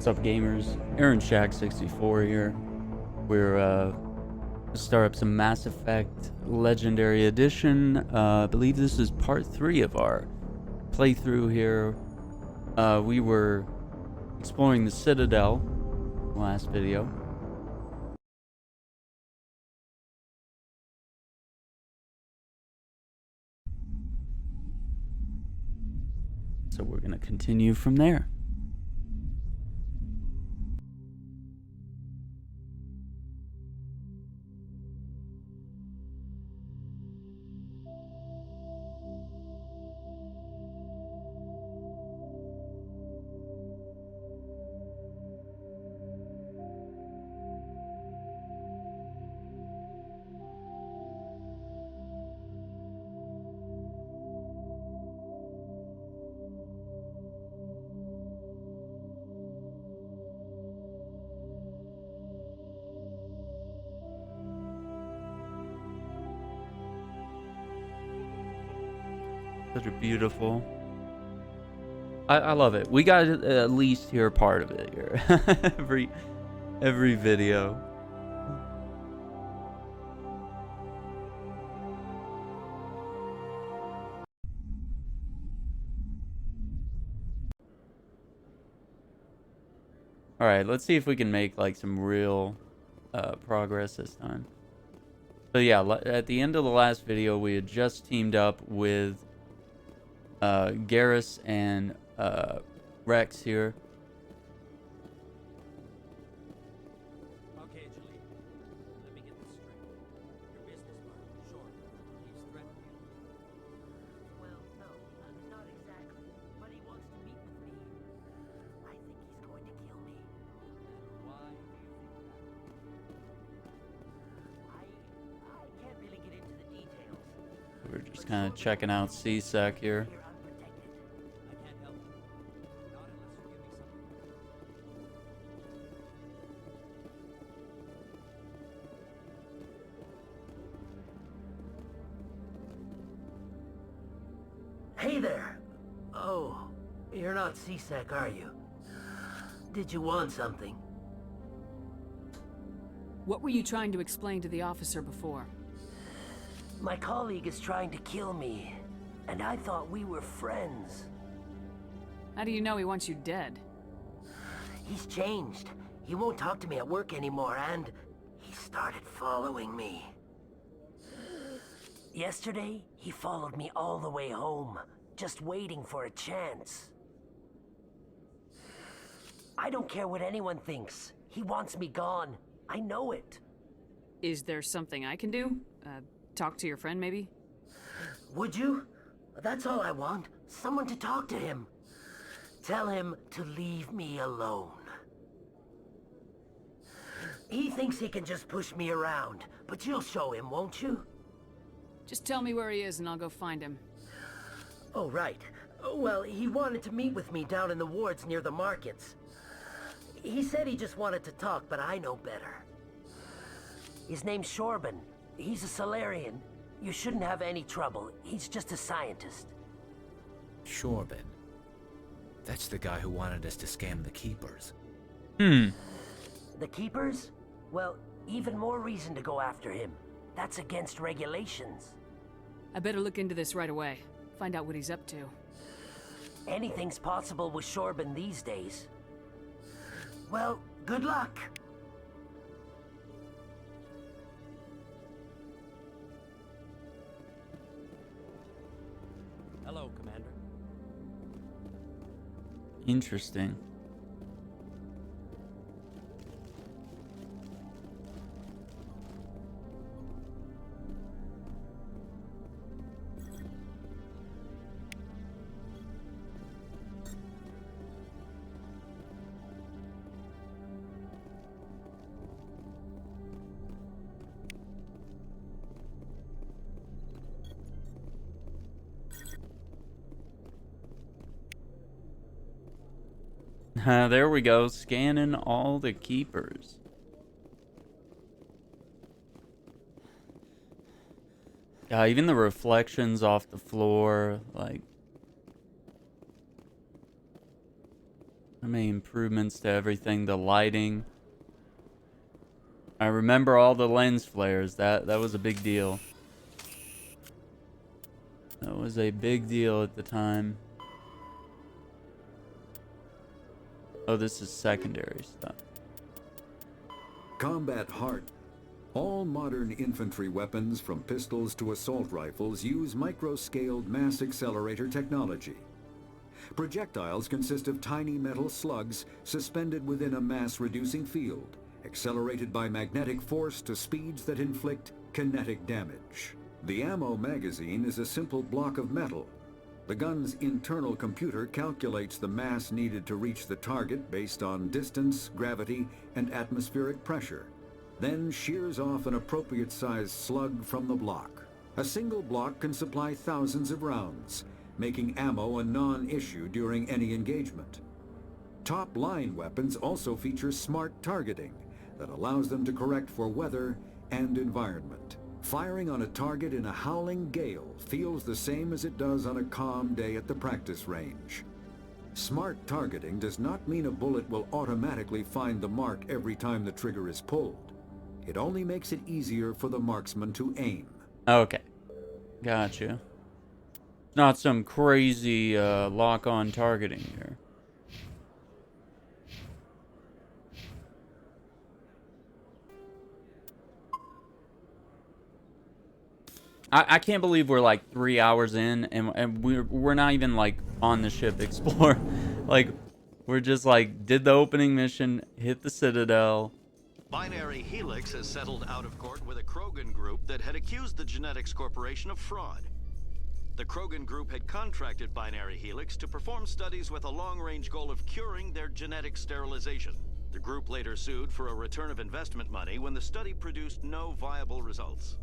What's up, gamers? Aaron Shack64 here. We're start up some Mass Effect Legendary Edition. I believe this is part 3 of our playthrough here. We were exploring the Citadel last video. So we're gonna continue from there. Such a beautiful. I love it. We got to at least hear part of it here. every video. All right, let's see if we can make like some real progress this time. So yeah, at the end of the last video, we had just teamed up with Garrus and Rex here. Okay, Julie. Let me get this straight. Your business partner, sure, he's threatened you. Well, no, not exactly. But he wants to meet with me. I think he's going to kill me. And why do you think that? I can't really get into the details. We're just kind of checking out C-Sec here. You're unprotected. I can't help you. Not unless you give me something. Hey there! Oh, you're not C-Sec, are you? Did you want something? What were you trying to explain to the officer before? My colleague is trying to kill me, and I thought we were friends. How do you know he wants you dead? He's changed. He won't talk to me at work anymore, and he started following me. Yesterday, he followed me all the way home, just waiting for a chance. I don't care what anyone thinks. He wants me gone. I know it. Is there something I can do? Talk to your friend, maybe? Would you? That's all I want. Someone to talk to him. Tell him to leave me alone. He thinks he can just push me around, but you'll show him, won't you? Just tell me where he is and I'll go find him. Oh, right. Well, he wanted to meet with me down in the wards near the markets. He said he just wanted to talk, but I know better. His name's Shorban. He's a Solarian. You shouldn't have any trouble. He's just a scientist. Shorban. That's the guy who wanted us to scam the Keepers. The Keepers? Well, even more reason to go after him. That's against regulations. I better look into this right away. Find out what he's up to. Anything's possible with Shorban these days. Well, good luck. Hello, Commander. Interesting. There we go, scanning all the Keepers. Yeah, even the reflections off the floor, like... So many improvements to everything. The lighting. I remember all the lens flares. That was a big deal. That was a big deal at the time. Oh, this is secondary stuff. Combat Heart. All modern infantry weapons, from pistols to assault rifles, use micro-scaled mass accelerator technology. Projectiles consist of tiny metal slugs suspended within a mass-reducing field, accelerated by magnetic force to speeds that inflict kinetic damage. The ammo magazine is a simple block of metal. The gun's internal computer calculates the mass needed to reach the target based on distance, gravity, and atmospheric pressure, then shears off an appropriate-sized slug from the block. A single block can supply thousands of rounds, making ammo a non-issue during any engagement. Top-line weapons also feature smart targeting that allows them to correct for weather and environment. Firing on a target in a howling gale feels the same as it does on a calm day at the practice range. Smart targeting does not mean a bullet will automatically find the mark every time the trigger is pulled. It only makes it easier for the marksman to aim. Okay. Gotcha. Not some crazy lock-on targeting here. I can't believe we're like 3 hours in and we're not even like on the ship explore. Like we're just like did the opening mission, hit the Citadel. Binary Helix has settled out of court with a Krogan group that had accused the Genetics Corporation of fraud. The Krogan group had contracted Binary Helix to perform studies with a long-range goal of curing their genetic sterilization. The group later sued for a return of investment money when the study produced no viable results.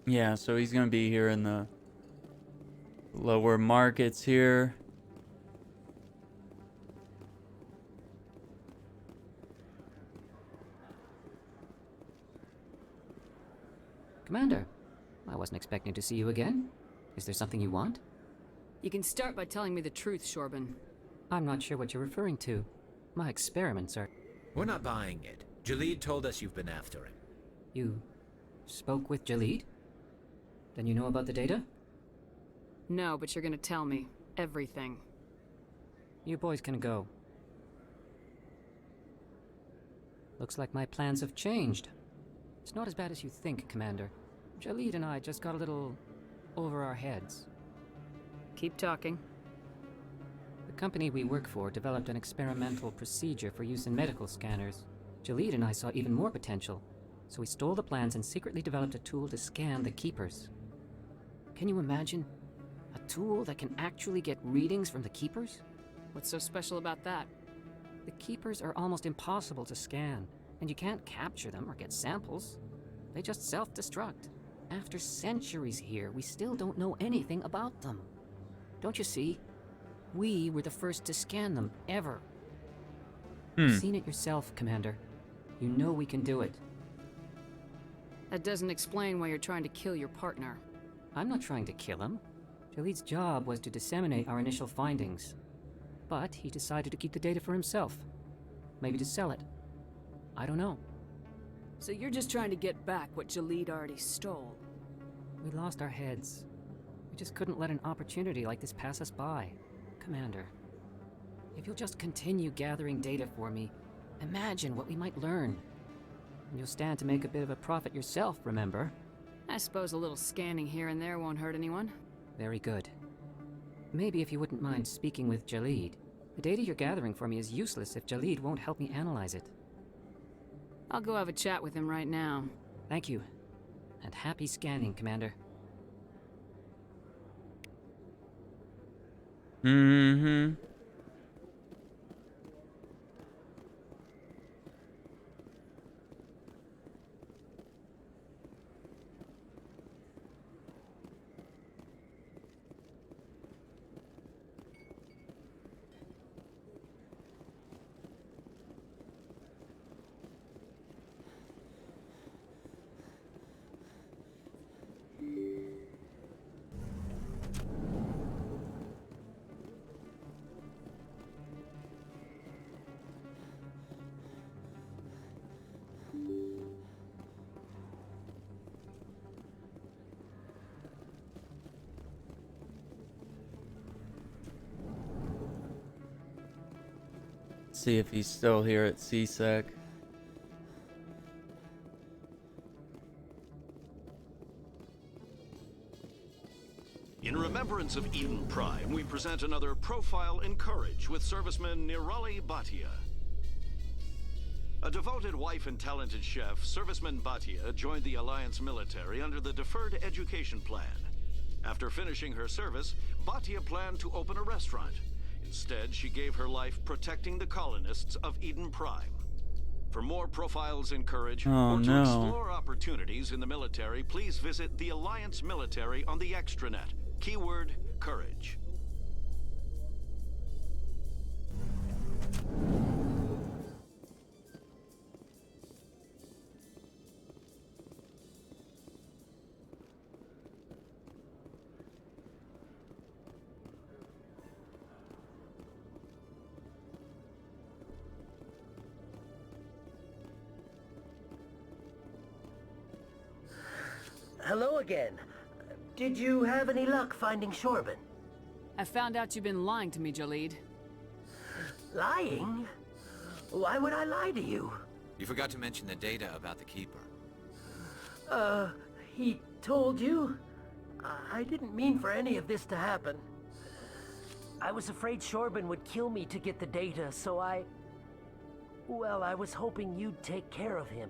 Yeah, so he's gonna be here in the lower markets here. Commander, I wasn't expecting to see you again. Is there something you want? You can start by telling me the truth, Shorban. I'm not sure what you're referring to. My experiments are... We're not buying it. Jalid told us you've been after him. You spoke with Jalid? Then you know about the data? No, but you're gonna tell me everything. You boys can go. Looks like my plans have changed. It's not as bad as you think, Commander. Jalid and I just got a little over our heads. Keep talking. The company we work for developed an experimental procedure for use in medical scanners. Jalid and I saw even more potential, so we stole the plans and secretly developed a tool to scan the Keepers. Can you imagine? A tool that can actually get readings from the Keepers? What's so special about that? The Keepers are almost impossible to scan, and you can't capture them or get samples. They just self-destruct. After centuries here, we still don't know anything about them. Don't you see? We were the first to scan them, ever. You've seen it yourself, Commander. You know we can do it. That doesn't explain why you're trying to kill your partner. I'm not trying to kill him. Jaleed's job was to disseminate our initial findings. But he decided to keep the data for himself. Maybe to sell it. I don't know. So you're just trying to get back what Jaleed already stole. We lost our heads. We just couldn't let an opportunity like this pass us by. Commander, if you'll just continue gathering data for me, imagine what we might learn. And you'll stand to make a bit of a profit yourself, remember? I suppose a little scanning here and there won't hurt anyone. Very good. Maybe if you wouldn't mind speaking with Jaleed. The data you're gathering for me is useless if Jaleed won't help me analyze it. I'll go have a chat with him right now. Thank you. And happy scanning, Commander. Mm-hmm. See if he's still here at CSEC. In remembrance of Eden Prime, we present another Profile in Courage with serviceman Nirali Bhatia. A devoted wife and talented chef, serviceman Bhatia joined the Alliance military under the Deferred Education Plan. After finishing her service, Bhatia planned to open a restaurant. Instead, she gave her life protecting the colonists of Eden Prime. For more Profiles in Courage, or to explore opportunities in the military, please visit the Alliance Military on the extranet. Keyword, Courage. Hello again. Did you have any luck finding Shorben? I found out you've been lying to me, Jaleed. Lying? Why would I lie to you? You forgot to mention the data about the Keeper. He told you? I didn't mean for any of this to happen. I was afraid Shorben would kill me to get the data, so well, I was hoping you'd take care of him.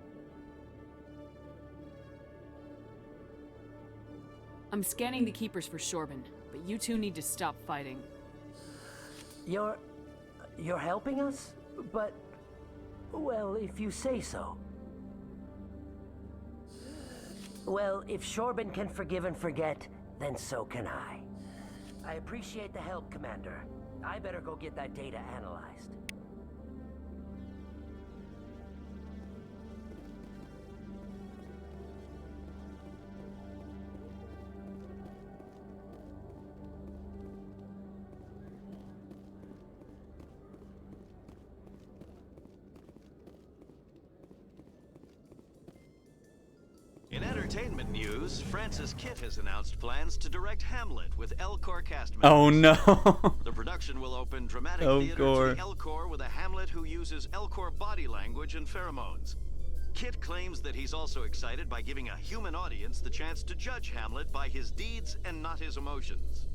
I'm scanning the Keepers for Shorben, but you two need to stop fighting. You're helping us? But, well, if you say so. Well, if Shorben can forgive and forget, then so can I. I appreciate the help, Commander. I better go get that data analyzed. In entertainment news, Francis Kitt has announced plans to direct Hamlet with Elcor cast members. Oh no. The production will open dramatic Oh, theater Gore. to the Elcor with a Hamlet who uses Elcor body language and pheromones. Kitt claims that he's also excited by giving a human audience the chance to judge Hamlet by his deeds and not his emotions.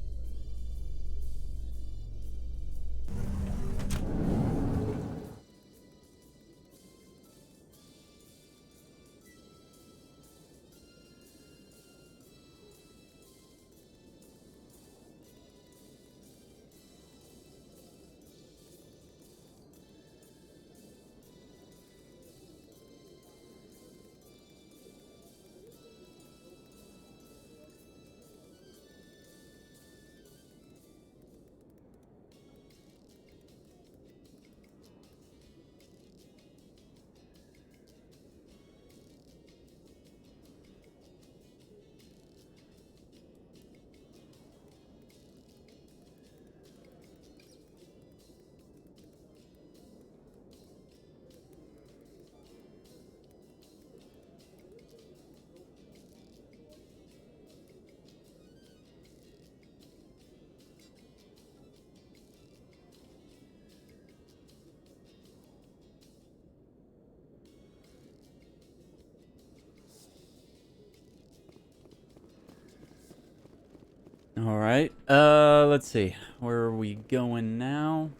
All right. Let's see. Where are we going now?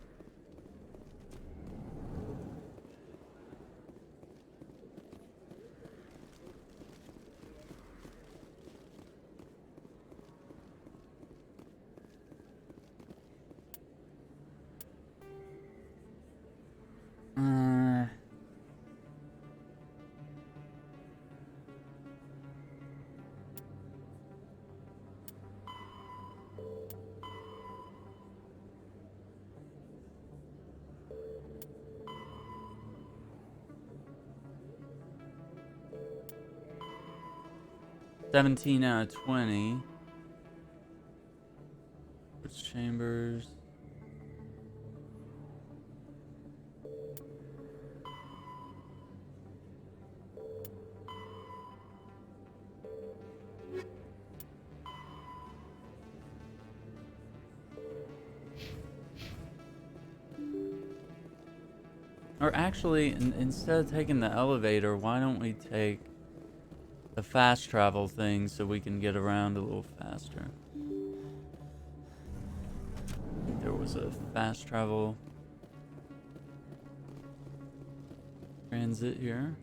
Seventeen out of 20. Which chambers? Or actually, instead of taking the elevator, why don't we take the fast travel thing so we can get around a little faster? I think there was a fast travel transit here.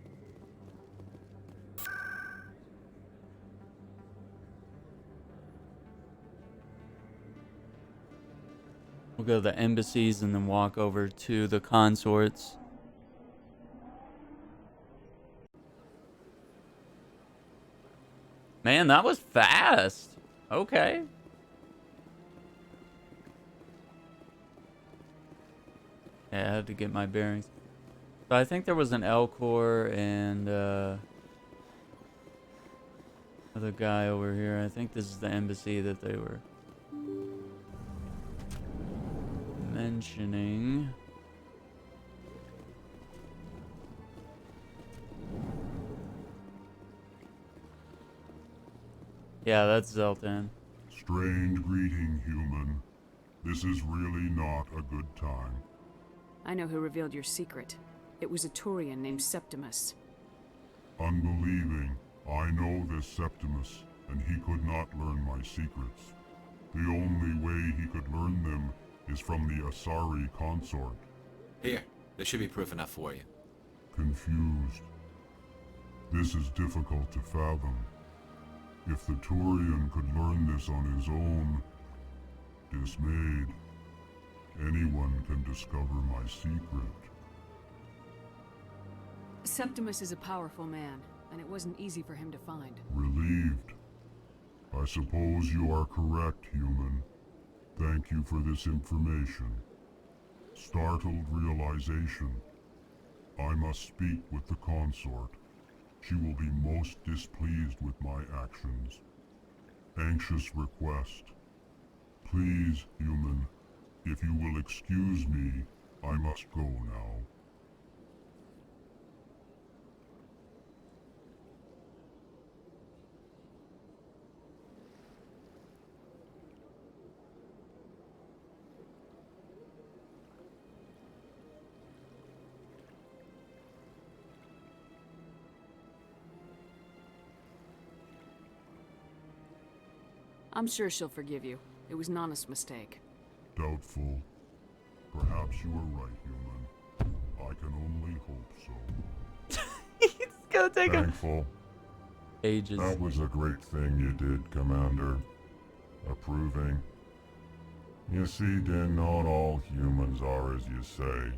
We'll go to the embassies and then walk over to the consorts. Man, that was fast. Okay. Yeah, I had to get my bearings. So I think there was an L Corps and other guy over here. I think this is the embassy that they were mentioning. Yeah, that's Zeltan. Strange greeting, human. This is really not a good time. I know who revealed your secret. It was a Turian named Septimus. Unbelieving, I know this Septimus, and he could not learn my secrets. The only way he could learn them is from the Asari consort. Here, there should be proof enough for you. Confused. This is difficult to fathom. If the Turian could learn this on his own, dismayed, anyone can discover my secret. Septimus is a powerful man, and it wasn't easy for him to find. Relieved. I suppose you are correct, human. Thank you for this information. Startled realization. I must speak with the consort. She will be most displeased with my actions. Anxious request. Please, human, if you will excuse me, I must go now. I'm sure she'll forgive you. It was Nana's mistake. Doubtful. Perhaps you are right, human. I can only hope so. It's gonna take him Thankful. ages. That was a great thing you did, Commander. Approving. You see, Din, not all humans are as you say.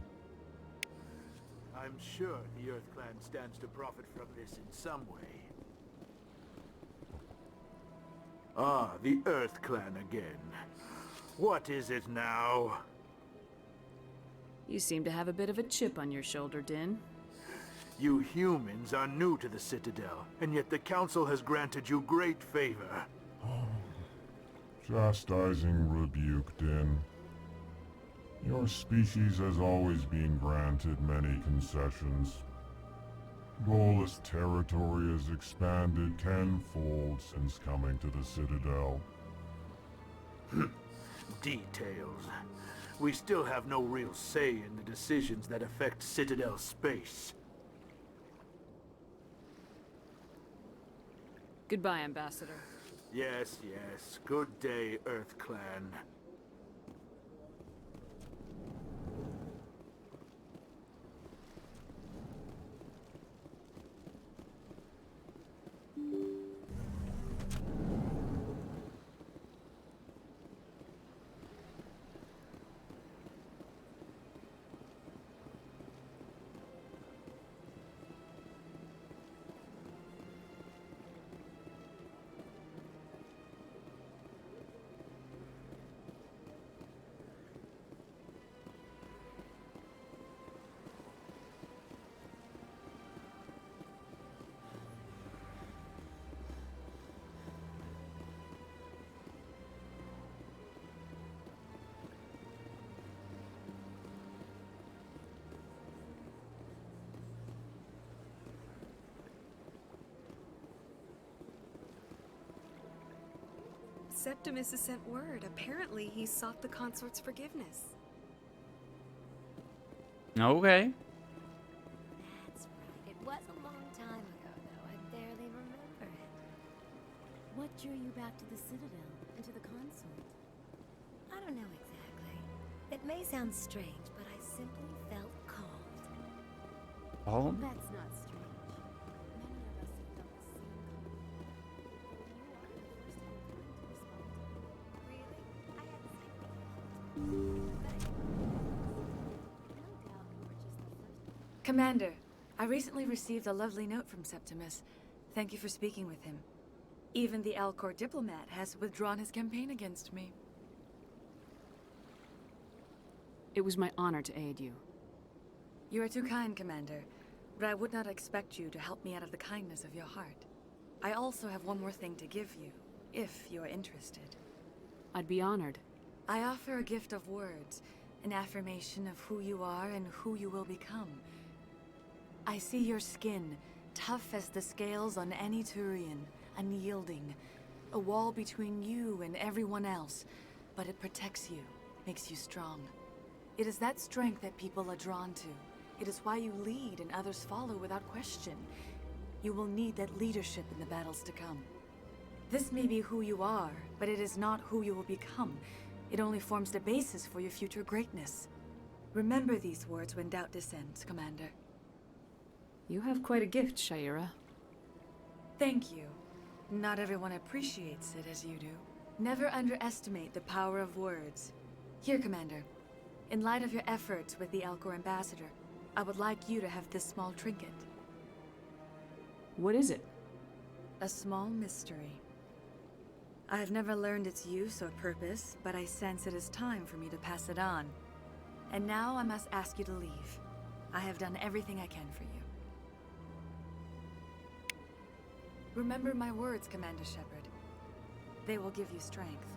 I'm sure the Earth Clan stands to profit from this in some way. Ah, the Earth Clan again. What is it now? You seem to have a bit of a chip on your shoulder, Din. You humans are new to the Citadel, and yet the Council has granted you great favor. Chastising rebuke, Din. Your species has always been granted many concessions. Goalless territory has expanded tenfold since coming to the Citadel. Details. We still have no real say in the decisions that affect Citadel space. Goodbye, Ambassador. Yes, yes. Good day, Earth Clan. Septimus has sent word. Apparently, he sought the consort's forgiveness. Okay. That's right. It was a long time ago, though. I barely remember it. What drew you back to the Citadel and to the consort? I don't know exactly. It may sound strange, but I simply felt called. Called? That's not strange. Many of us have felt the same call. You are the first in kind to respond. Really? I had the same feeling. But no doubt you were just the first. Commander, I recently received a lovely note from Septimus. Thank you for speaking with him. Even the Alcor diplomat has withdrawn his campaign against me. It was my honor to aid you. You are too kind, Commander, but I would not expect you to help me out of the kindness of your heart. I also have one more thing to give you, if you are interested. I'd be honored. I offer a gift of words, an affirmation of who you are and who you will become. I see your skin, tough as the scales on any Turian, unyielding, a wall between you and everyone else, but it protects you, makes you strong. It is that strength that people are drawn to. It is why you lead and others follow without question. You will need that leadership in the battles to come. This may be who you are, but it is not who you will become. It only forms the basis for your future greatness. Remember these words when doubt descends, Commander. You have quite a gift, Shaira. Thank you. Not everyone appreciates it as you do. Never underestimate the power of words. Here, Commander. In light of your efforts with the Alcor ambassador, I would like you to have this small trinket. What is it? A small mystery. I have never learned its use or purpose, but I sense it is time for me to pass it on. And now I must ask you to leave. I have done everything I can for you. Remember my words, Commander Shephard. They will give you strength.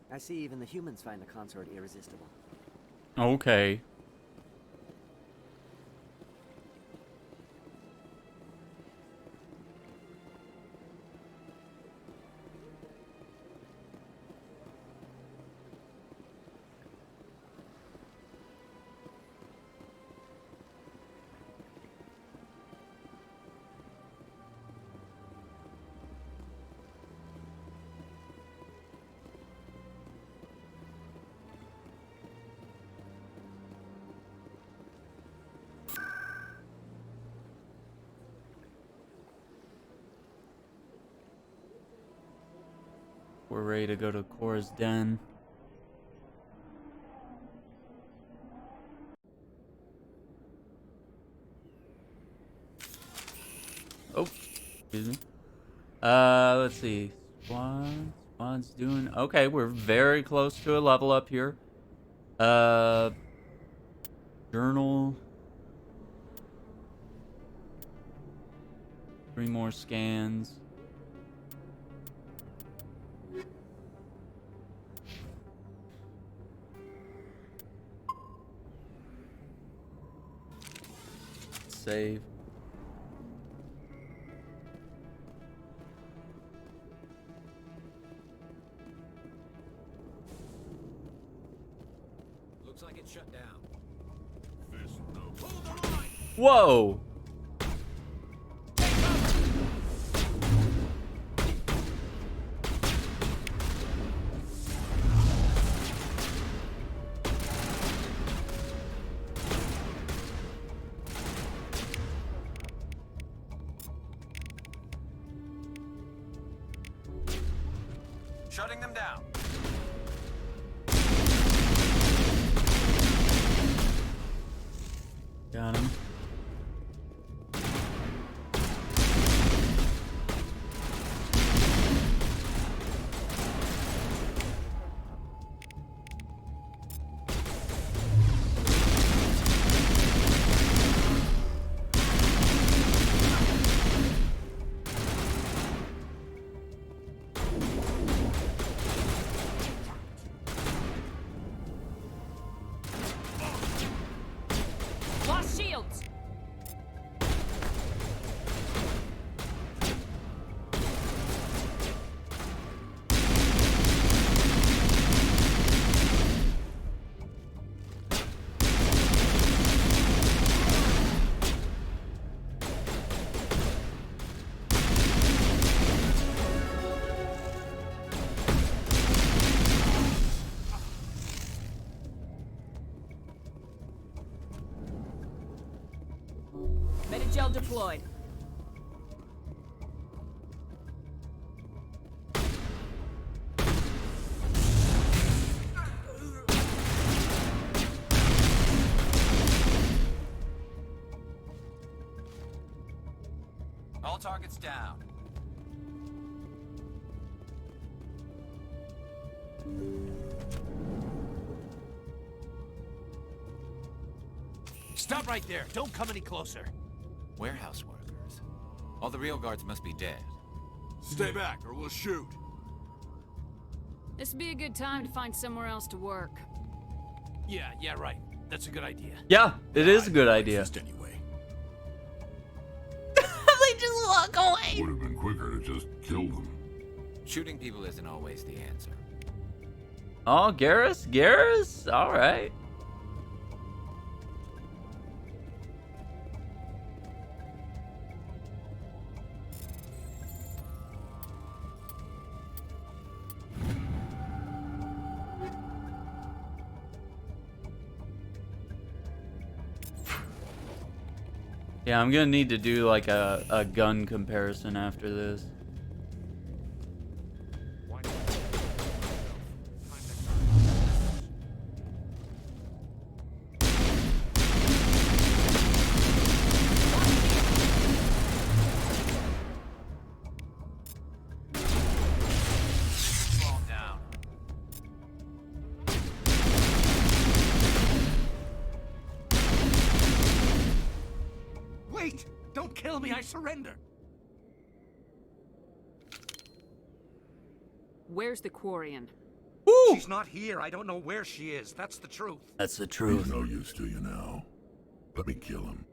I see even the humans find the consort irresistible. Okay. We're ready to go to Cora's den. Oh, excuse me. Let's see. Squad's doing okay. We're very close to a level up here. Journal. 3 more scans. save. Looks like it's shut down. Whoa! Shutting them down. Got him. Lost shields! Metagel deployed. All targets down. Stop right there. Don't come any closer. Warehouse workers. All the real guards must be dead. Stay back or we'll shoot. This would be a good time to find somewhere else to work. Yeah, right. That's a good idea. Yeah, it is a good idea. Anyway. They just walk away. Would have been quicker to just kill them. Shooting people isn't always the answer. Oh, Garrus? Garrus? Alright. Yeah, I'm gonna need to do like a gun comparison after this. Fall down. Wait! Don't kill me, I surrender! Where's the Quarian? She's not here. I don't know where she is. That's the truth. That's the He's truth. no use to you now. Let me kill him.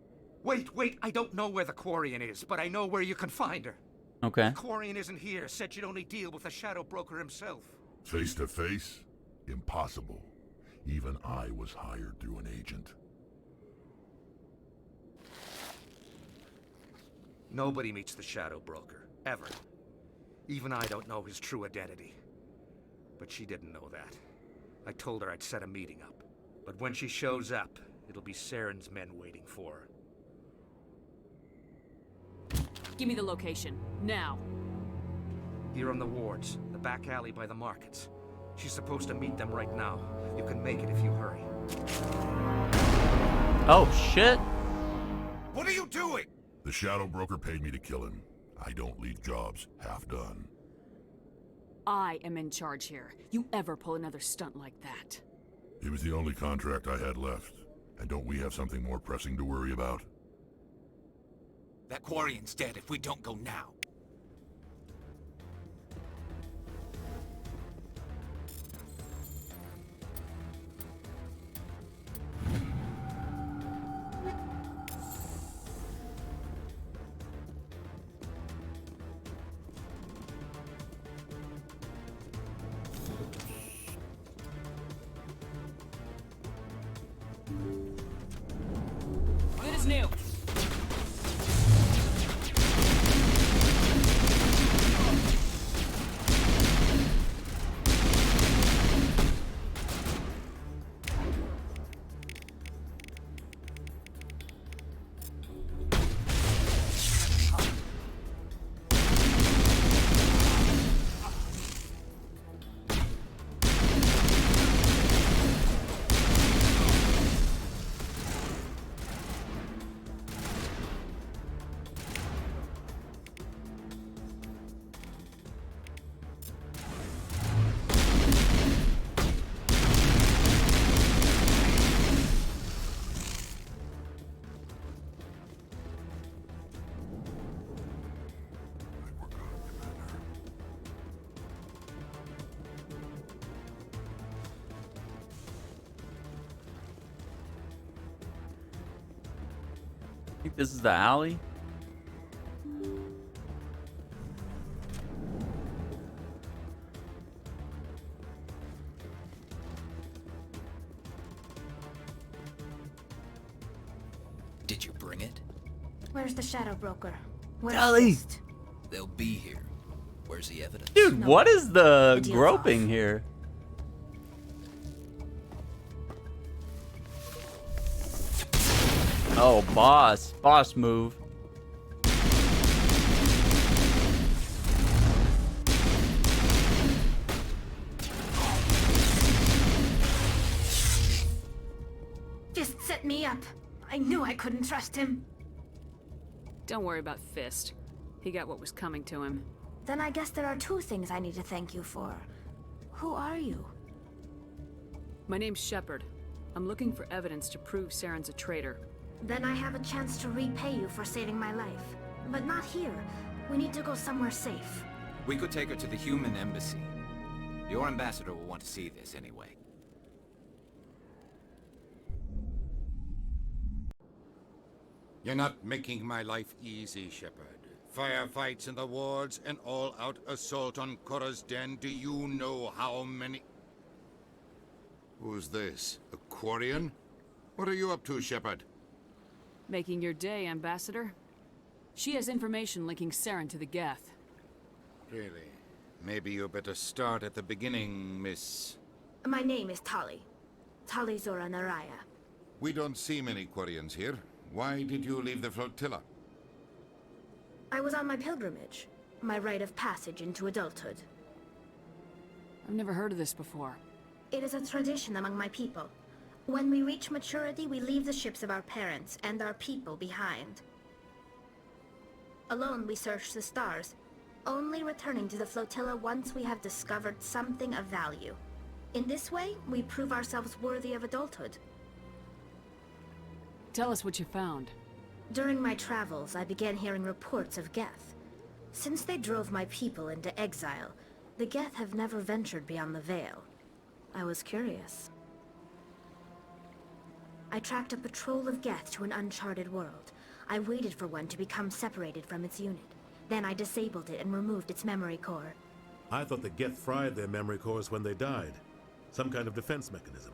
Wait. I don't know where the Quarian is, but I know where you can find her. Okay. The Quarian isn't here. Said she'd only deal with the Shadow Broker himself. Face to face? Impossible. Even I was hired through an agent. Nobody meets the Shadow Broker. Ever. Even I don't know his true identity. But she didn't know that. I told her I'd set a meeting up. But when she shows up, it'll be Saren's men waiting for her. Give me the location. Now. Here on the wards, the back alley by the markets. She's supposed to meet them right now. You can make it if you hurry. Oh, shit. What are you doing? The Shadow Broker paid me to kill him. I don't leave jobs half done. I am in charge here. You ever pull another stunt like that? It was the only contract I had left. And don't we have something more pressing to worry about? That Quarian's dead if we don't go now. What's new? I think this is the alley. Did you bring it? Where's the Shadow Broker? Where's Ellie! Fist? They'll be here. Where's the evidence? Dude, No, what is the the deal's groping off. here? Oh, boss. Boss move. Fist set me up. I knew I couldn't trust him. Don't worry about Fist. He got what was coming to him. Then I guess there are two things I need to thank you for. Who are you? My name's Shephard. I'm looking for evidence to prove Saren's a traitor. Then I have a chance to repay you for saving my life. But not here. We need to go somewhere safe. We could take her to the human embassy. Your ambassador will want to see this anyway. You're not making my life easy, Shepherd. Firefights in the wards, an all-out assault on Korra's den. Do you know how many... Who's this? A Quarian? What are you up to, Shepherd? Making your day, Ambassador. She has information linking Saren to the Geth. Really? Maybe you better start at the beginning, Miss... My name is Tali. Tali Zora Naraya. We don't see many Quarians here. Why did you leave the flotilla? I was on my pilgrimage. My rite of passage into adulthood. I've never heard of this before. It is a tradition among my people. When we reach maturity, we leave the ships of our parents and our people behind. Alone, we search the stars, only returning to the flotilla once we have discovered something of value. In this way, we prove ourselves worthy of adulthood. Tell us what you found. During my travels, I began hearing reports of Geth. Since they drove my people into exile, the Geth have never ventured beyond the Veil. I was curious. I tracked a patrol of Geth to an uncharted world. I waited for one to become separated from its unit. Then I disabled it and removed its memory core. I thought the Geth fried their memory cores when they died. Some kind of defense mechanism.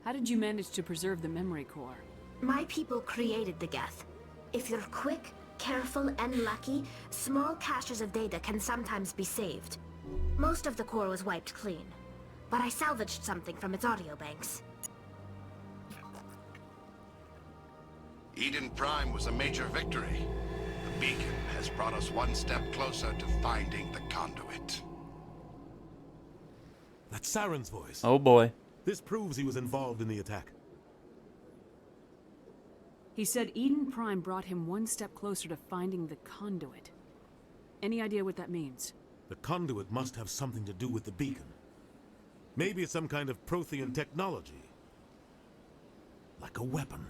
How did you manage to preserve the memory core? My people created the Geth. If you're quick, careful, and lucky, small caches of data can sometimes be saved. Most of the core was wiped clean, but I salvaged something from its audio banks. Eden Prime was a major victory. The beacon has brought us one step closer to finding the conduit. That's Saren's voice. Oh boy. This proves he was involved in the attack. He said Eden Prime brought him one step closer to finding the conduit. Any idea what that means? The conduit must have something to do with the beacon. Maybe it's some kind of Prothean technology. Like a weapon.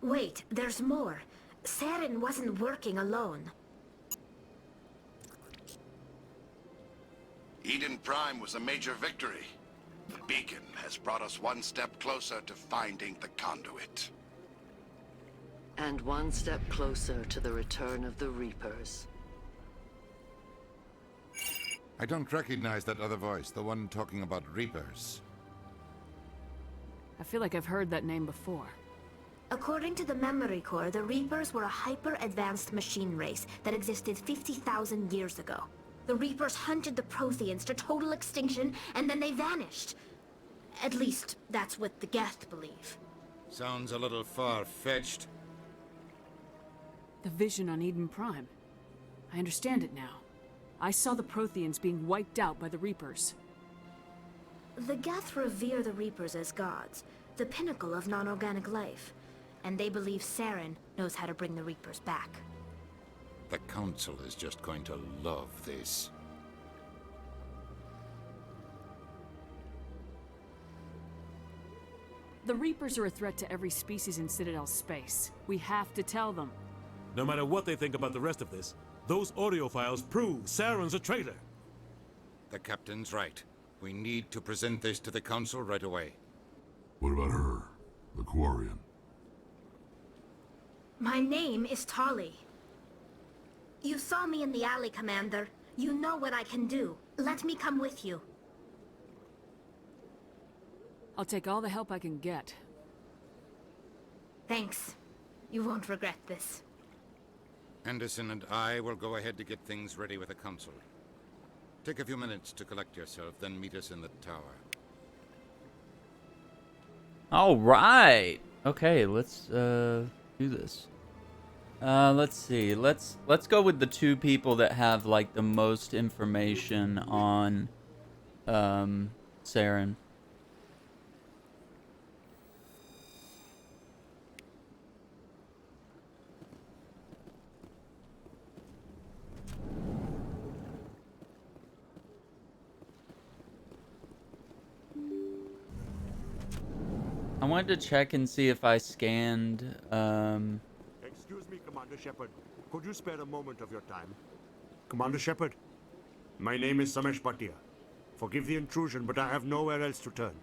Wait, there's more. Saren wasn't working alone. Eden Prime was a major victory. The beacon has brought us one step closer to finding the conduit. And one step closer to the return of the Reapers. I don't recognize that other voice, the one talking about Reapers. I feel like I've heard that name before. According to the Memory Core, the Reapers were a hyper-advanced machine race that existed 50,000 years ago. The Reapers hunted the Protheans to total extinction, and then they vanished. At least, that's what the Geth believe. Sounds a little far-fetched. The vision on Eden Prime. I understand it now. I saw the Protheans being wiped out by the Reapers. The Geth revere the Reapers as gods, the pinnacle of non-organic life. And they believe Saren knows how to bring the Reapers back. The Council is just going to love this. The Reapers are a threat to every species in Citadel space. We have to tell them. No matter what they think about the rest of this, those audio files prove Saren's a traitor. The Captain's right. We need to present this to the Council right away. What about her, the Quarian? My name is Tali. You saw me in the alley, Commander. You know what I can do. Let me come with you. I'll take all the help I can get. Thanks. You won't regret this. Anderson and I will go ahead to get things ready with the Council. Take a few minutes to collect yourself, then meet us in the tower. All right. Okay, let's do this. Let's see. Let's go with the two people that have like the most information on Saren. I wanted to check and see if I scanned Excuse me, Commander Shephard. Could you spare a moment of your time? Commander Shephard, my name is Samesh Bhatia. Forgive the intrusion, but I have nowhere else to turn.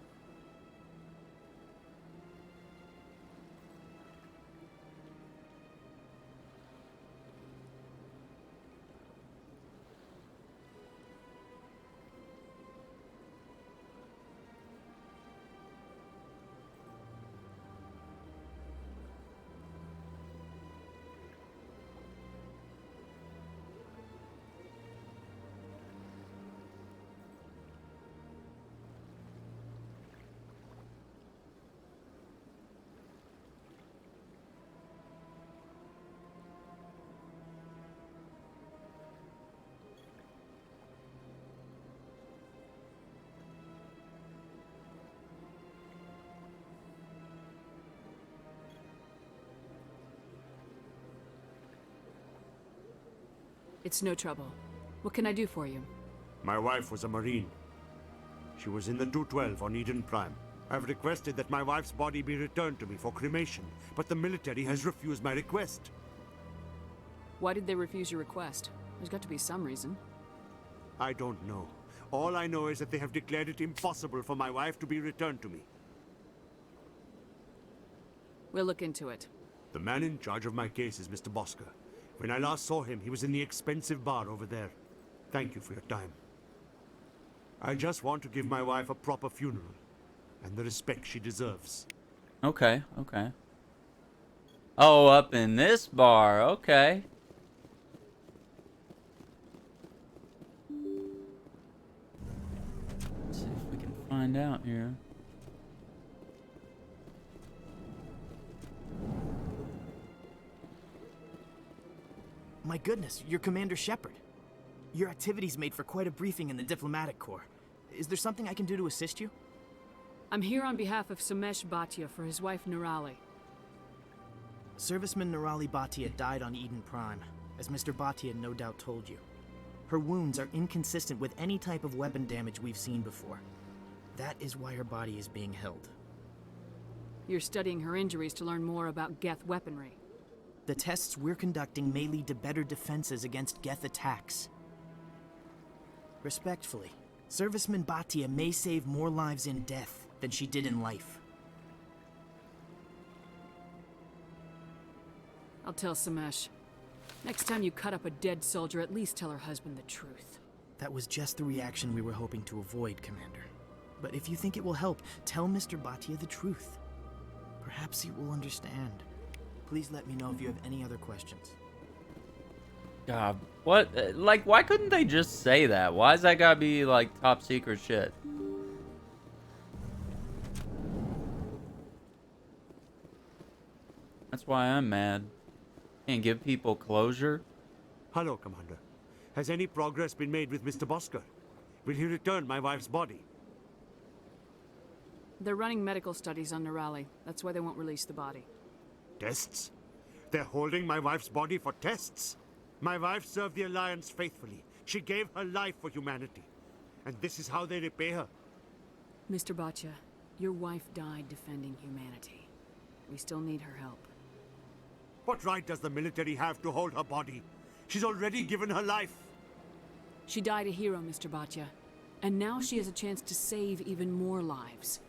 It's no trouble. What can I do for you? My wife was a Marine. She was in the 212 on Eden Prime. I've requested that my wife's body be returned to me for cremation, but the military has refused my request. Why did they refuse your request? There's got to be some reason. I don't know. All I know is that they have declared it impossible for my wife to be returned to me. We'll look into it. The man in charge of my case is Mr. Bosker. When I last saw him, he was in the expensive bar over there. Thank you for your time. I just want to give my wife a proper funeral, and the respect she deserves. Okay, okay. Oh, up in this bar, okay. Let's see if we can find out here. My goodness, you're Commander Shephard. Your activities made for quite a briefing in the Diplomatic Corps. Is there something I can do to assist you? I'm here on behalf of Samesh Bhatia for his wife Nirali. Serviceman Nirali Bhatia died on Eden Prime, as Mr. Bhatia no doubt told you. Her wounds are inconsistent with any type of weapon damage we've seen before. That is why her body is being held. You're studying her injuries to learn more about Geth weaponry. The tests we're conducting may lead to better defenses against Geth attacks. Respectfully, Serviceman Bhatia may save more lives in death than she did in life. I'll tell Samesh. Next time you cut up a dead soldier, at least tell her husband the truth. That was just the reaction we were hoping to avoid, Commander. But if you think it will help, tell Mr. Bhatia the truth. Perhaps he will understand. Please let me know if you have any other questions. God, what? Like, why couldn't they just say that? Why's that gotta be, like, top secret shit? That's why I'm mad. Can't give people closure. Hello, Commander. Has any progress been made with Mr. Bosker? Will he return my wife's body? They're running medical studies on Nirali. That's why they won't release the body. Tests? They're holding my wife's body for tests? My wife served the Alliance faithfully. She gave her life for humanity. And this is how they repay her. Mr. Bhatia, your wife died defending humanity. We still need her help. What right does the military have to hold her body? She's already given her life. She died a hero, Mr. Bhatia. And now she has a chance to save even more lives.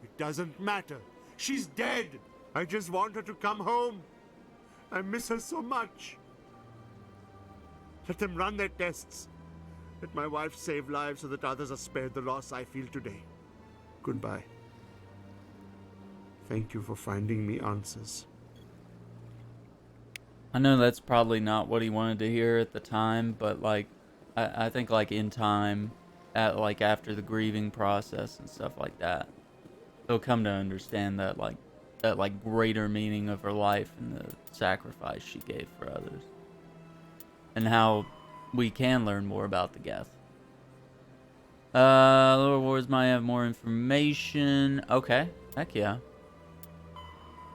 It doesn't matter. She's dead. I just want her to come home. I miss her so much. Let them run their tests. Let my wife save lives so that others are spared the loss I feel today. Goodbye. Thank you for finding me answers. I know that's probably not what he wanted to hear at the time, but like, I think like in time, like after the grieving process and stuff like that, he'll come to understand that like greater meaning of her life and the sacrifice she gave for others, and how we can learn more about the Geth. Lower wards might have more information. Okay, heck yeah.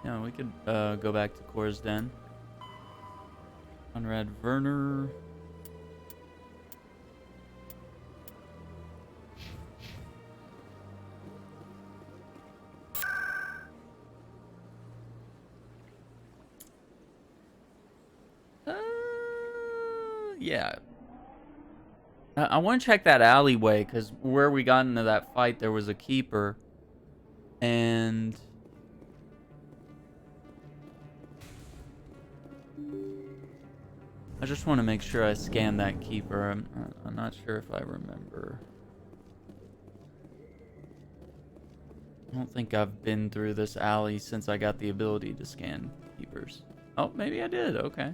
Yeah, we could go back to Kor's Den. Conrad Werner. Yeah. I want to check that alleyway, because where we got into that fight, there was a keeper. And I just want to make sure I scan that keeper. I'm not sure if I remember. I don't think I've been through this alley since I got the ability to scan keepers. Oh, maybe I did. Okay.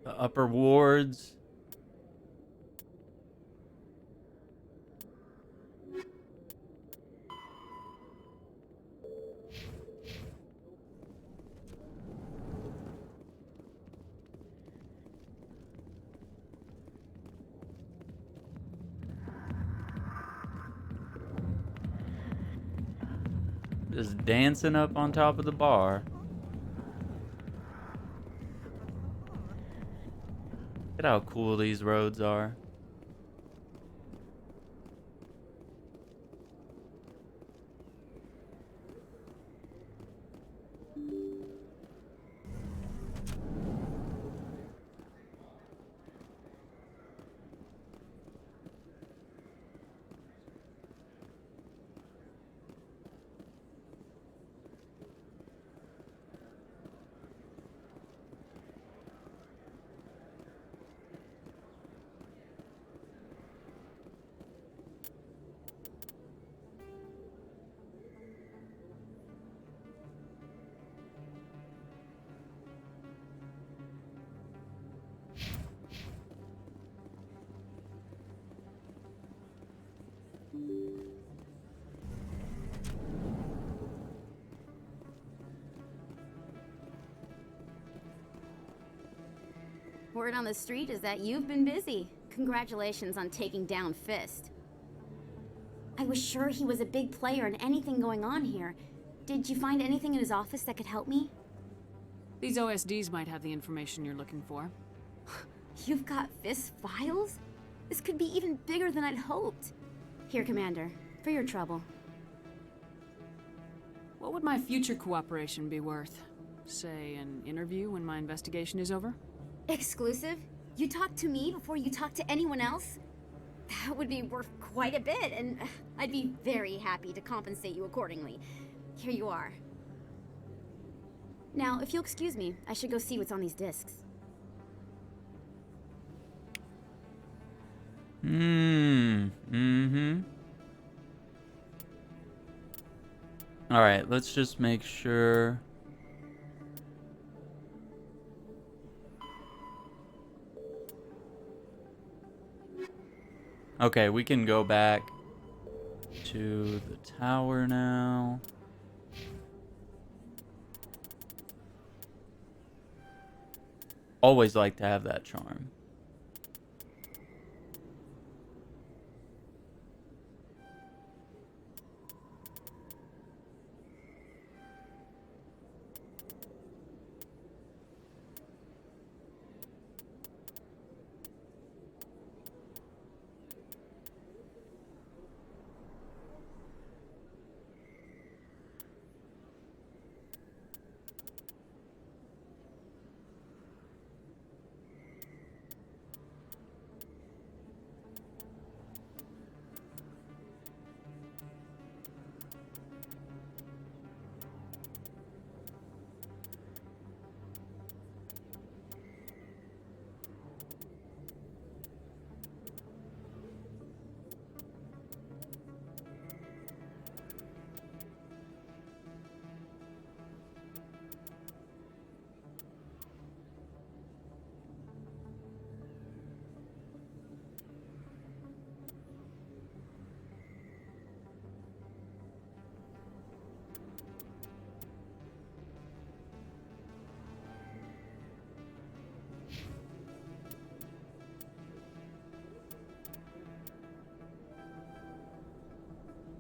The upper wards. Just dancing up on top of the bar. Look at how cool these roads are. Word on the street is that you've been busy. Congratulations on taking down Fist. I was sure he was a big player in anything going on here. Did you find anything in his office that could help me? These OSDs might have the information you're looking for. You've got Fist files? This could be even bigger than I'd hoped. Here, Commander, for your trouble. What would my future cooperation be worth? Say, an interview when my investigation is over? Exclusive? You talk to me before you talk to anyone else? That would be worth quite a bit, and I'd be very happy to compensate you accordingly. Here you are. Now, if you'll excuse me, I should go see what's on these discs. Alright, let's just make sure. Okay, we can go back to the tower now. Always like to have that charm.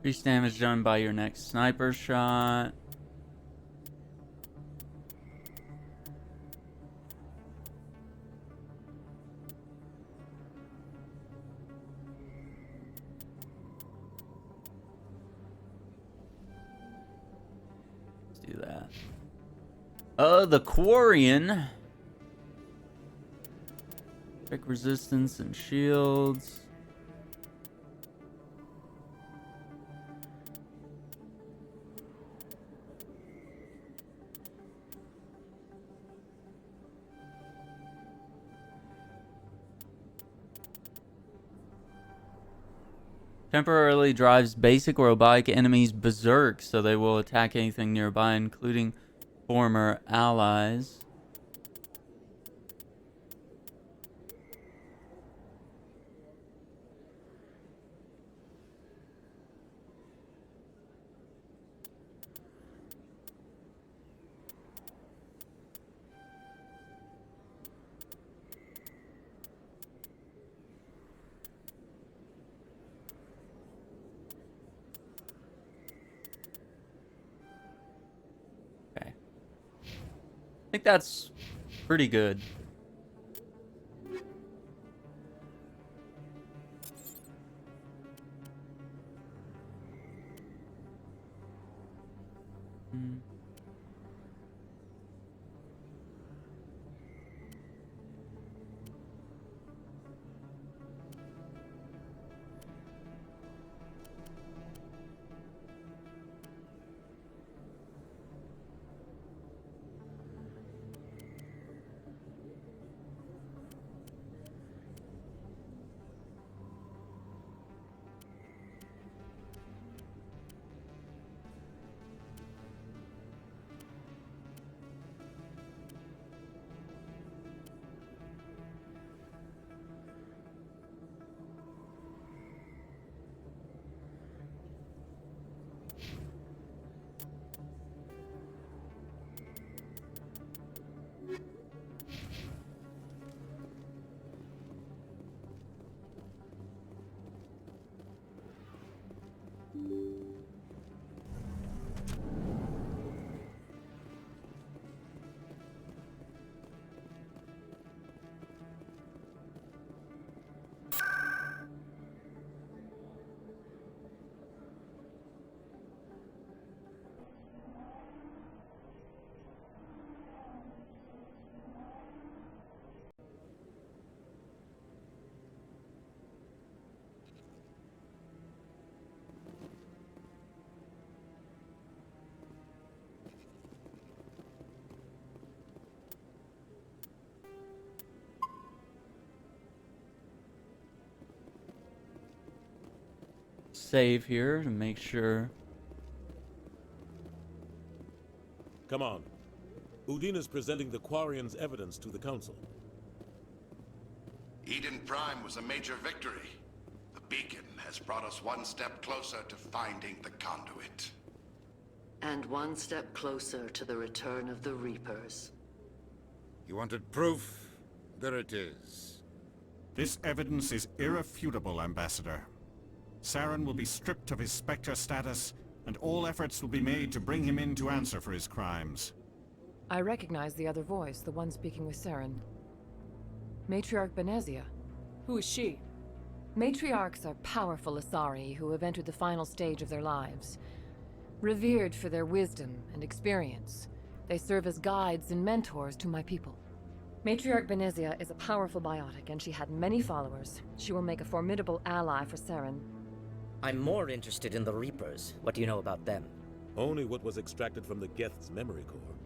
Increased damage done by your next sniper shot. Let's do that. The Quarian. Quick resistance and shields. Temporarily drives basic robotic enemies berserk, so they will attack anything nearby, including former allies. I think that's pretty good. save here to make sure. Come on. Udine is presenting the Quarians' evidence to the Council. Eden Prime was a major victory. The beacon has brought us one step closer to finding the conduit. And one step closer to the return of the Reapers. You wanted proof? There it is. This evidence is irrefutable, Ambassador. Saren will be stripped of his Spectre status, and all efforts will be made to bring him in to answer for his crimes. I recognize the other voice, the one speaking with Saren. Matriarch Benezia. Who is she? Matriarchs are powerful Asari who have entered the final stage of their lives. Revered for their wisdom and experience, they serve as guides and mentors to my people. Matriarch Benezia is a powerful biotic, and she had many followers. She will make a formidable ally for Saren. I'm more interested in the Reapers. What do you know about them? Only what was extracted from the Geth's memory core.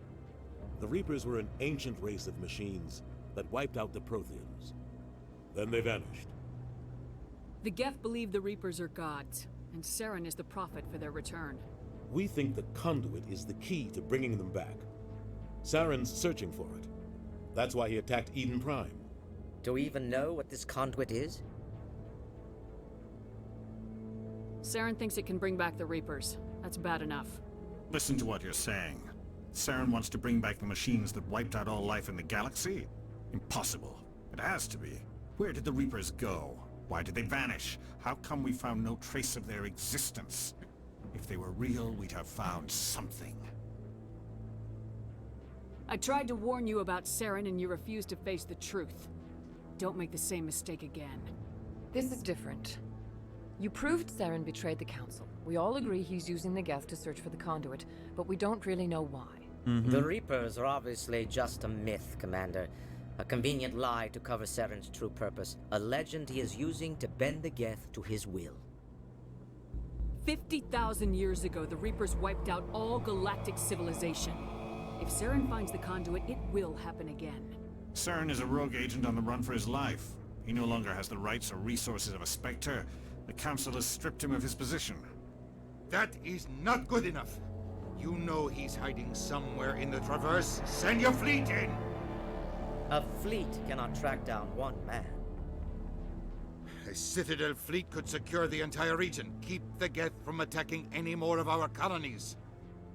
The Reapers were an ancient race of machines that wiped out the Protheans. Then they vanished. The Geth believe the Reapers are gods, and Saren is the prophet for their return. We think the conduit is the key to bringing them back. Saren's searching for it. That's why he attacked Eden Prime. Do we even know what this conduit is? Saren thinks it can bring back the Reapers. That's bad enough. Listen to what you're saying. Saren wants to bring back the machines that wiped out all life in the galaxy? Impossible. It has to be. Where did the Reapers go? Why did they vanish? How come we found no trace of their existence? If they were real, we'd have found something. I tried to warn you about Saren and you refused to face the truth. Don't make the same mistake again. This is different. You proved Saren betrayed the Council. We all agree he's using the Geth to search for the conduit, but we don't really know why. The Reapers are obviously just a myth, Commander. A convenient lie to cover Saren's true purpose. A legend he is using to bend the Geth to his will. 50,000 years ago, the Reapers wiped out all galactic civilization. If Saren finds the conduit, it will happen again. Saren is a rogue agent on the run for his life. He no longer has the rights or resources of a Spectre. The Council has stripped him of his position. That is not good enough. You know he's hiding somewhere in the Traverse. Send your fleet in! A fleet cannot track down one man. A Citadel fleet could secure the entire region, keep the Geth from attacking any more of our colonies.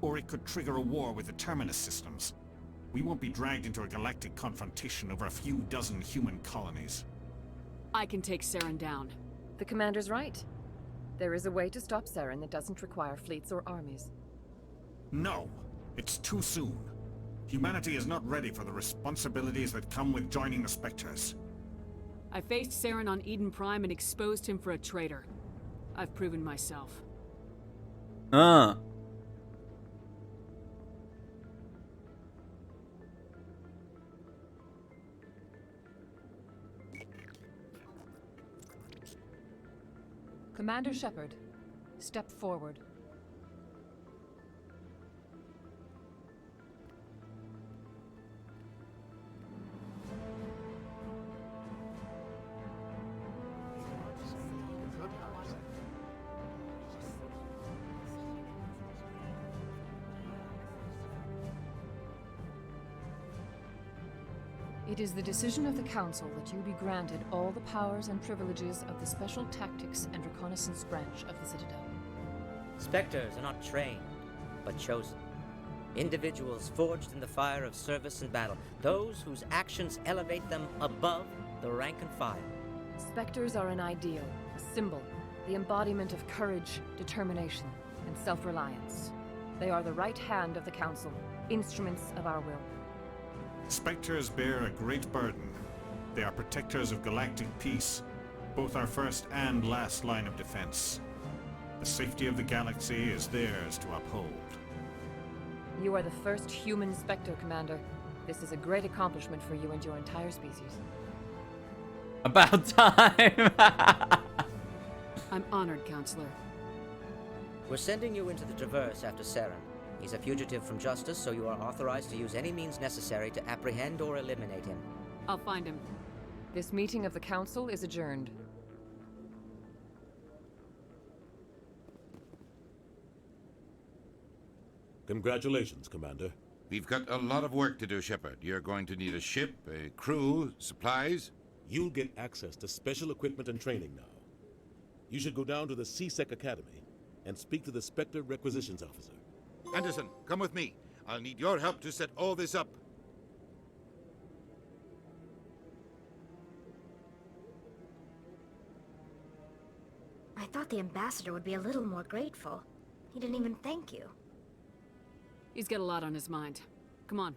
Or it could trigger a war with the Terminus systems. We won't be dragged into a galactic confrontation over a few dozen human colonies. I can take Saren down. The Commander's right. There is a way to stop Saren that doesn't require fleets or armies. No, it's too soon. Humanity is not ready for the responsibilities that come with joining the Spectres. I faced Saren on Eden Prime and exposed him for a traitor. I've proven myself. Commander Shephard, step forward. It is the decision of the Council that you be granted all the powers and privileges of the Special Tactics and Reconnaissance Branch of the Citadel. Spectres are not trained, but chosen. Individuals forged in the fire of service and battle. Those whose actions elevate them above the rank and file. Spectres are an ideal, a symbol, the embodiment of courage, determination, and self-reliance. They are the right hand of the Council, instruments of our will. Spectres bear a great burden. They are protectors of galactic peace, both our first and last line of defense. The safety of the galaxy is theirs to uphold. You are the first human Spectre, Commander. This is a great accomplishment for you and your entire species. About time! I'm honored, Counselor. We're sending you into the Traverse after Saren. He's a fugitive from justice, so you are authorized to use any means necessary to apprehend or eliminate him. I'll find him. This meeting of the Council is adjourned. Congratulations, Commander. We've got a lot of work to do, Shepherd. You're going to need a ship, a crew, supplies. You'll get access to special equipment and training now. You should go down to the C-Sec Academy and speak to the Spectre Requisitions Officer. Anderson, come with me. I'll need your help to set all this up. I thought the ambassador would be a little more grateful. He didn't even thank you. He's got a lot on his mind. Come on.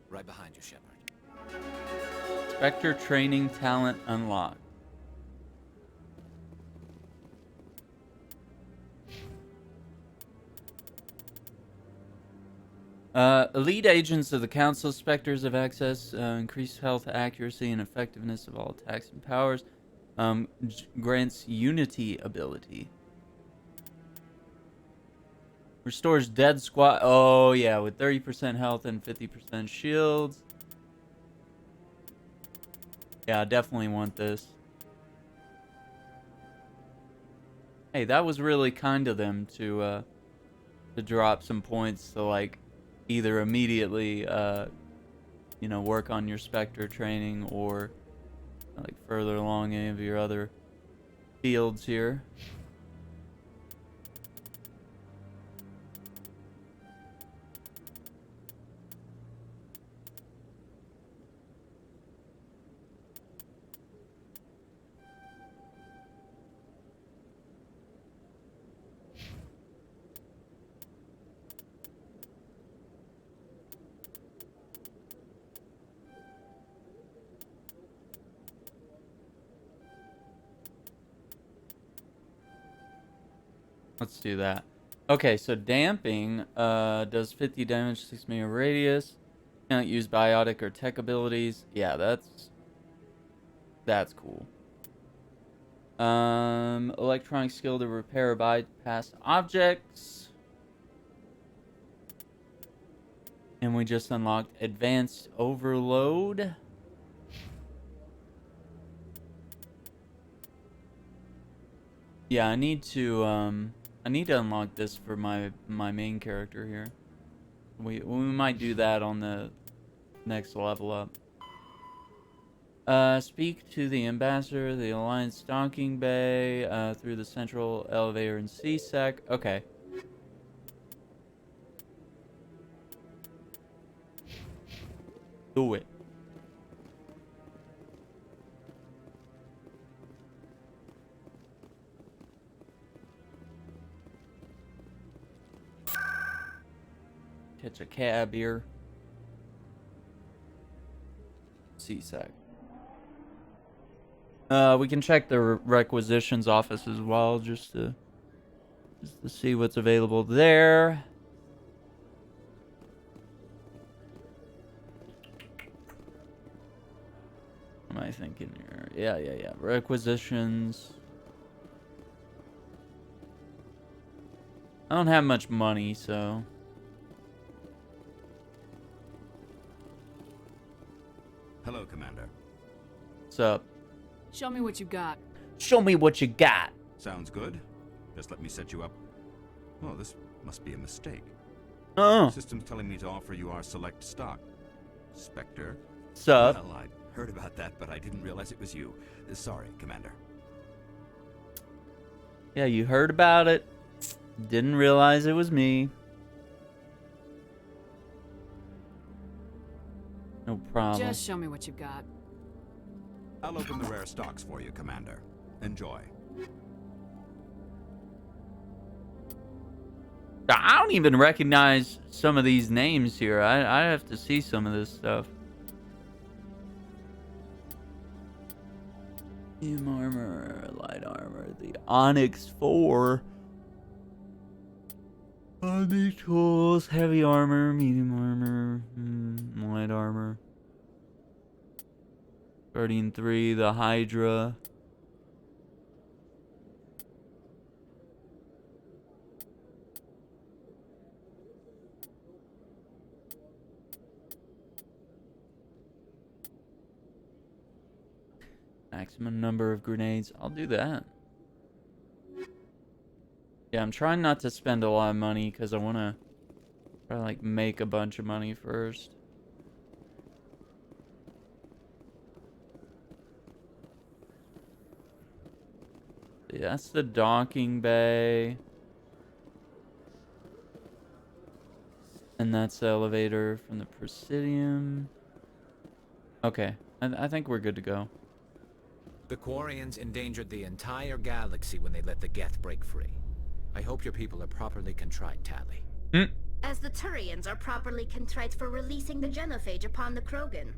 Right behind you, Shepherd. Spectre training talent unlocked. Elite agents of the Council Spectres have access, increased health, accuracy, and effectiveness of all attacks and powers. Grants Unity ability. Restores dead squad. Oh, yeah, with 30% health and 50% shields. Yeah, I definitely want this. Hey, that was really kind of them to drop some points to, like, either immediately, you know, work on your Spectre training or, like, further along any of your other fields here. Let's do that. Okay, so damping does 50 damage, 6 meter radius. Can't use biotic or tech abilities. Yeah, that's cool. Electronic skill to repair or bypass objects. And we just unlocked advanced overload. Yeah, I need to unlock this for my main character here. We might do that on the next level up. Speak to the ambassador, the Alliance docking bay, through the central elevator in C-Sec. Okay. Do it. Catch a cab here. C-Sec. We can check the requisitions office as well, just to see what's available there. What am I thinking here? Yeah. Requisitions. I don't have much money, so. Hello, Commander. What's up? Show me what you got. Show me what you got. Sounds good. Just let me set you up. Oh, this must be a mistake. System's telling me to offer you our select stock. Spectre. Sup? Well, I heard about that, but I didn't realize it was you. Sorry, Commander. Yeah, you heard about it. Didn't realize it was me. No problem. Just show me what you got. I'll open the rare stocks for you, Commander. Enjoy. I don't even recognize some of these names here. I have to see some of this stuff. Medium armor, light armor, the Onyx 4. These tools, heavy armor, medium armor, light armor. Guardian 3, the Hydra. Maximum number of grenades. I'll do that. Yeah, I'm trying not to spend a lot of money because I want to Try to like make a bunch of money first. Yeah, that's the docking bay. And that's the elevator from the Presidium. Okay, I think we're good to go. The Quarians endangered the entire galaxy when they let the Geth break free. I hope your people are properly contrite, Tally. As the Turians are properly contrite for releasing the genophage upon the Krogan.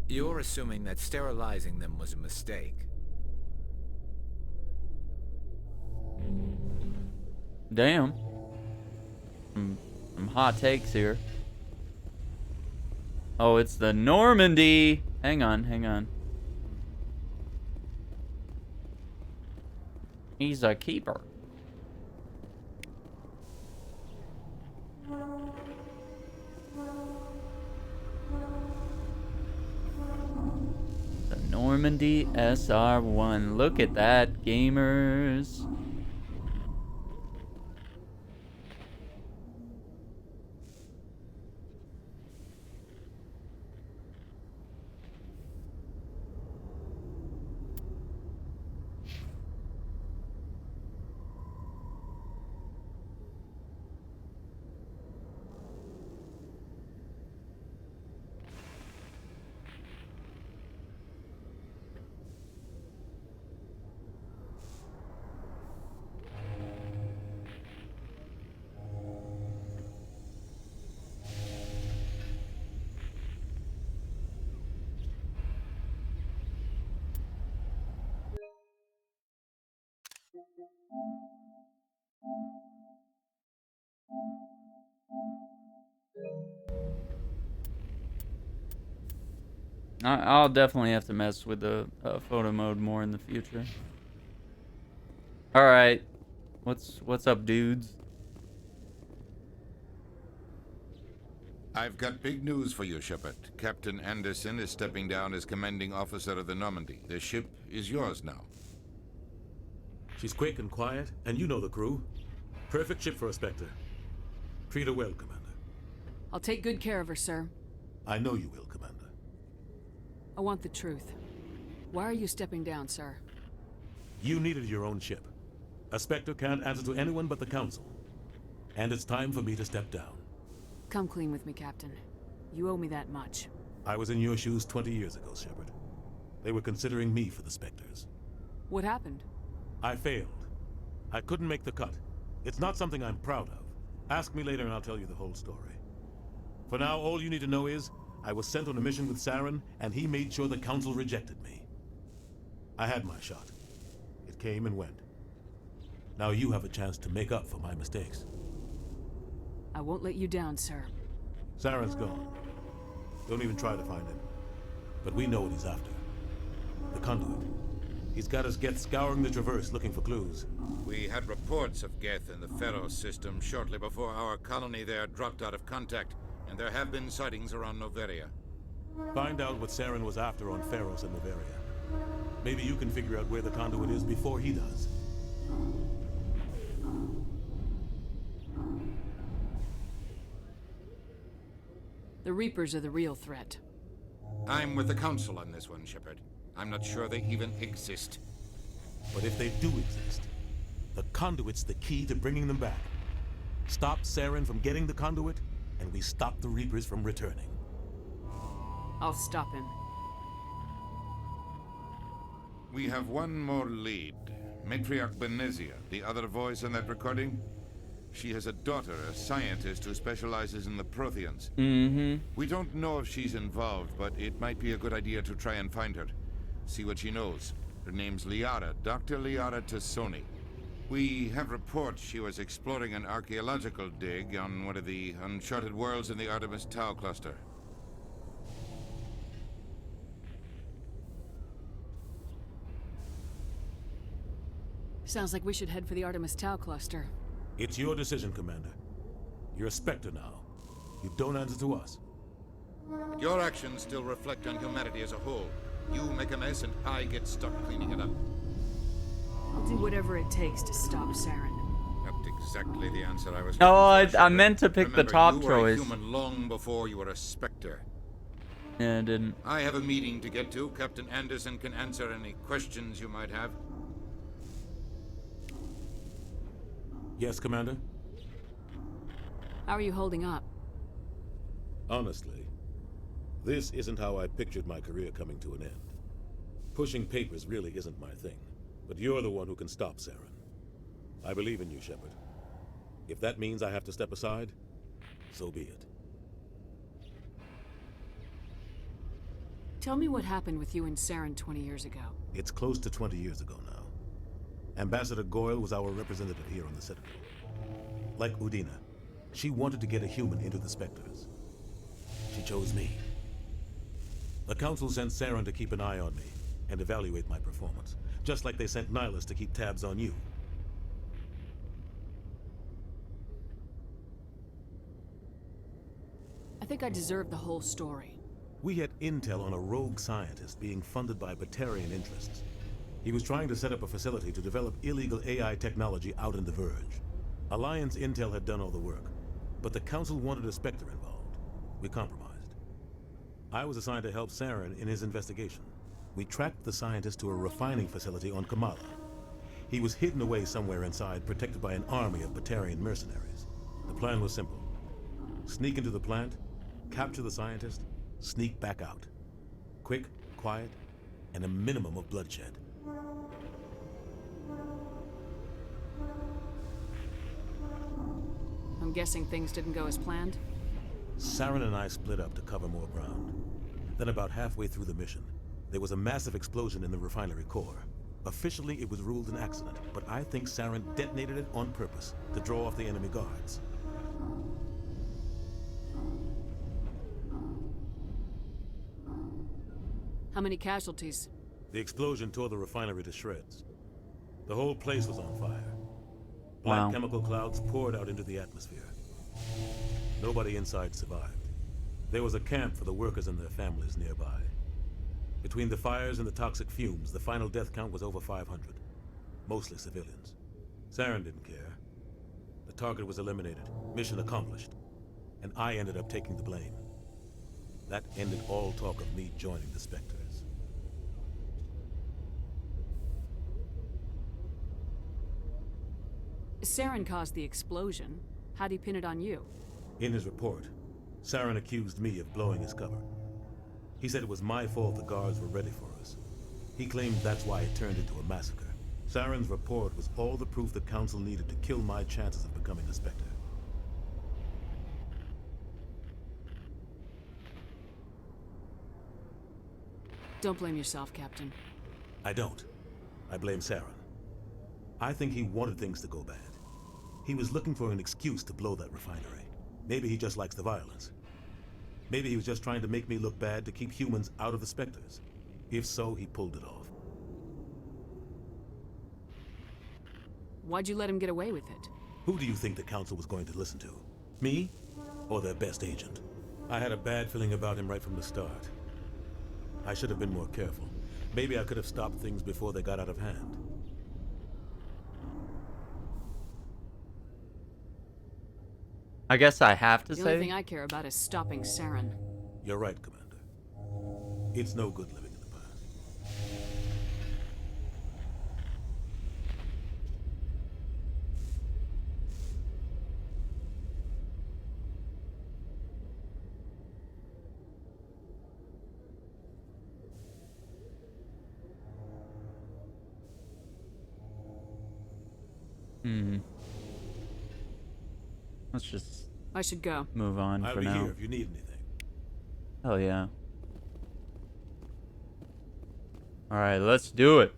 You're assuming that sterilizing them was a mistake. Damn. Some hot takes here. Oh, it's the Normandy. Hang on, hang on. He's a keeper. The Normandy SR1. Look at that, gamers. I'll definitely have to mess with the photo mode more in the future. All right, what's up, dudes? I've got big news for you, Shepherd. Captain Anderson is stepping down as commanding officer of the Normandy. The ship is yours now. She's quick and quiet, and you know the crew. Perfect ship for a Spectre. Treat her well, Commander. I'll take good care of her, sir. I know you will, Commander. I want the truth. Why are you stepping down, sir? You needed your own ship. A Spectre can't answer to anyone but the Council. And it's time for me to step down. Come clean with me, Captain. You owe me that much. I was in your shoes 20 years ago, Shepherd. They were considering me for the Spectres. What happened? I failed. I couldn't make the cut. It's not something I'm proud of. Ask me later and I'll tell you the whole story. For now, all you need to know is, I was sent on a mission with Saren, and he made sure the Council rejected me. I had my shot. It came and went. Now you have a chance to make up for my mistakes. I won't let you down, sir. Saren's gone. Don't even try to find him. But we know what he's after. The conduit. He's got us Geth scouring the Traverse looking for clues. We had reports of Geth in the Pharaoh system shortly before our colony there dropped out of contact, and there have been sightings around Noveria. Find out what Saren was after on Pharos and Noveria. Maybe you can figure out where the conduit is before he does. The Reapers are the real threat. I'm with the Council on this one, Shepherd. I'm not sure they even exist. But if they do exist, the conduit's the key to bringing them back. Stop Saren from getting the conduit, and we stop the Reapers from returning. I'll stop him. We have one more lead. Matriarch Benezia, the other voice in that recording. She has a daughter, a scientist who specializes in the Protheans. We don't know if she's involved, but it might be a good idea to try and find her. See what she knows. Her name's Liara, Dr. Liara Tassoni. We have reports she was exploring an archaeological dig on one of the uncharted worlds in the Artemis Tau cluster. Sounds like we should head for the Artemis Tau cluster. It's your decision, Commander. You're a Spectre now. You don't answer to us. But your actions still reflect on humanity as a whole. You make a mess and I get stuck cleaning it up. I'll do whatever it takes to stop Saren. Not exactly the answer I was No, looking for, I Shepard. meant to pick the Remember, top you were a choice. human long before you were a Spectre. Yeah, I didn't. I have a meeting to get to. Captain Anderson can answer any questions you might have. Yes, Commander? How are you holding up? Honestly, this isn't how I pictured my career coming to an end. Pushing papers really isn't my thing, but you're the one who can stop Saren. I believe in you, Shepard. If that means I have to step aside, so be it. Tell me what happened with you and Saren 20 years ago. It's close to 20 years ago now. Ambassador Goyle was our representative here on the Citadel. Like Udina, she wanted to get a human into the Spectres. She chose me. The Council sent Saren to keep an eye on me and evaluate my performance, just like they sent Nihilus to keep tabs on you. I think I deserve the whole story. We had intel on a rogue scientist being funded by Batarian interests. He was trying to set up a facility to develop illegal AI technology out in the Verge. Alliance intel had done all the work, but the Council wanted a Spectre involved. We compromised. I was assigned to help Saren in his investigation. We tracked the scientist to a refining facility on Kamala. He was hidden away somewhere inside, protected by an army of Batarian mercenaries. The plan was simple. Sneak into the plant, capture the scientist, sneak back out. Quick, quiet, and a minimum of bloodshed. I'm guessing things didn't go as planned? Saren and I split up to cover more ground. Then about halfway through the mission, there was a massive explosion in the refinery core. Officially, it was ruled an accident, but I think Saren detonated it on purpose to draw off the enemy guards. How many casualties? The explosion tore the refinery to shreds. The whole place was on fire. Black chemical clouds poured out into the atmosphere. Nobody inside survived. There was a camp for the workers and their families nearby. Between the fires and the toxic fumes, the final death count was over 500. Mostly civilians. Saren didn't care. The target was eliminated. Mission accomplished. And I ended up taking the blame. That ended all talk of me joining the Spectres. Saren caused the explosion. How'd he pin it on you? In his report, Saren accused me of blowing his cover. He said it was my fault the guards were ready for us. He claimed that's why it turned into a massacre. Saren's report was all the proof the Council needed to kill my chances of becoming a Spectre. Don't blame yourself, Captain. I don't. I blame Saren. I think he wanted things to go bad. He was looking for an excuse to blow that refinery. Maybe he just likes the violence. Maybe he was just trying to make me look bad to keep humans out of the Spectres. If so, he pulled it off. Why'd you let him get away with it? Who do you think the Council was going to listen to? Me? Or their best agent? I had a bad feeling about him right from the start. I should have been more careful. Maybe I could have stopped things before they got out of hand. I guess I have to The say. only thing I care about is stopping Saren. You're right, Commander. It's no good living in the past. Let's just I should go. move on I'll for be now. here if you need anything. Hell yeah. Alright, let's do it.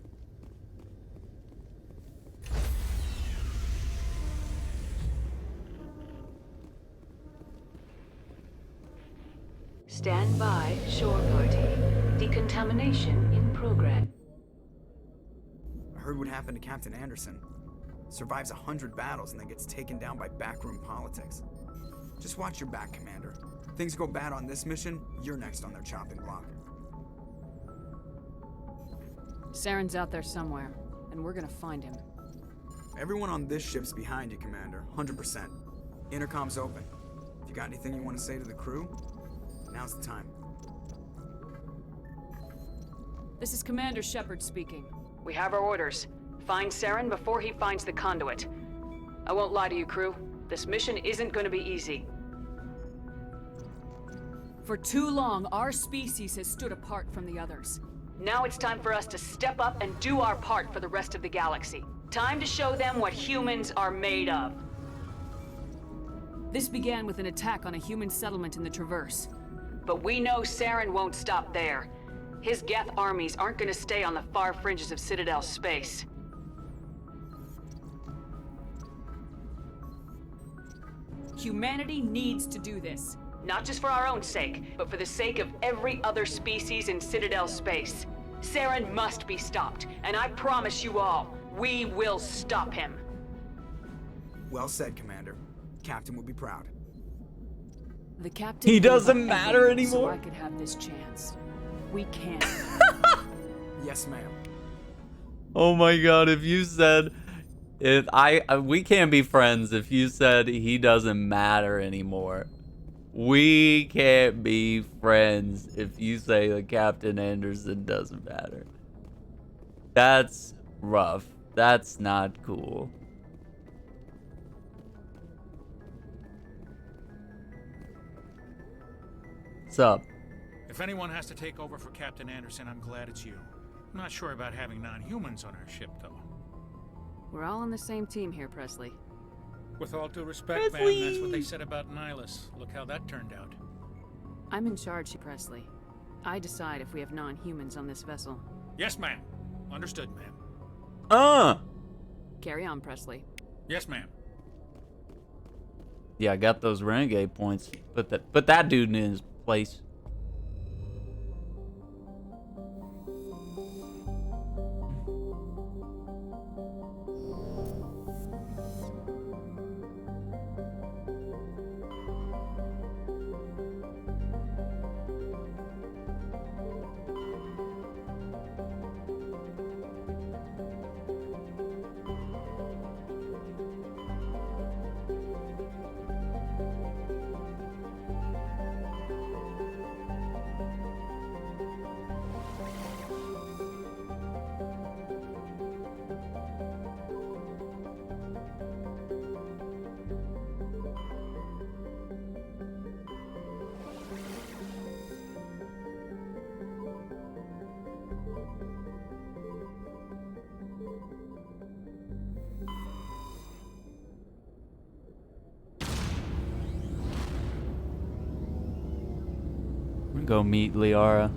Stand by, shore party. Decontamination in progress. I heard what happened to Captain Anderson. Survives 100 battles and then gets taken down by backroom politics. Just watch your back, Commander. Things go bad on this mission, you're next on their chopping block. Saren's out there somewhere, and we're gonna find him. Everyone on this ship's behind you, Commander. 100%. Intercom's open. If you got anything you want to say to the crew, now's the time. This is Commander Shephard speaking. We have our orders. Find Saren before he finds the conduit. I won't lie to you, crew. This mission isn't going to be easy. For too long, our species has stood apart from the others. Now it's time for us to step up and do our part for the rest of the galaxy. Time to show them what humans are made of. This began with an attack on a human settlement in the Traverse. But we know Saren won't stop there. His Geth armies aren't going to stay on the far fringes of Citadel space. Humanity needs to do this. Not just for our own sake, but for the sake of every other species in Citadel space. Saren must be stopped, and I promise you all, we will stop him. Well said, Commander. Captain will be proud. The captain. He doesn't matter anymore. So I could have this chance. We can. Yes, ma'am. Oh my god, if you said we can't be friends if you said he doesn't matter anymore. We can't be friends if you say that Captain Anderson doesn't matter. That's rough. That's not cool. What's up? If anyone has to take over for Captain Anderson, I'm glad it's you. I'm not sure about having non-humans on our ship, though. We're all on the same team here, Presley. With all due respect, man, that's what they said about Nihilus. Look how that turned out. I'm in charge, Presley. I decide if we have non-humans on this vessel. Yes, ma'am. Understood, ma'am. Carry on, Presley. Yes, ma'am. Yeah, I got those renegade points. Put that dude in his place. Go meet Liara.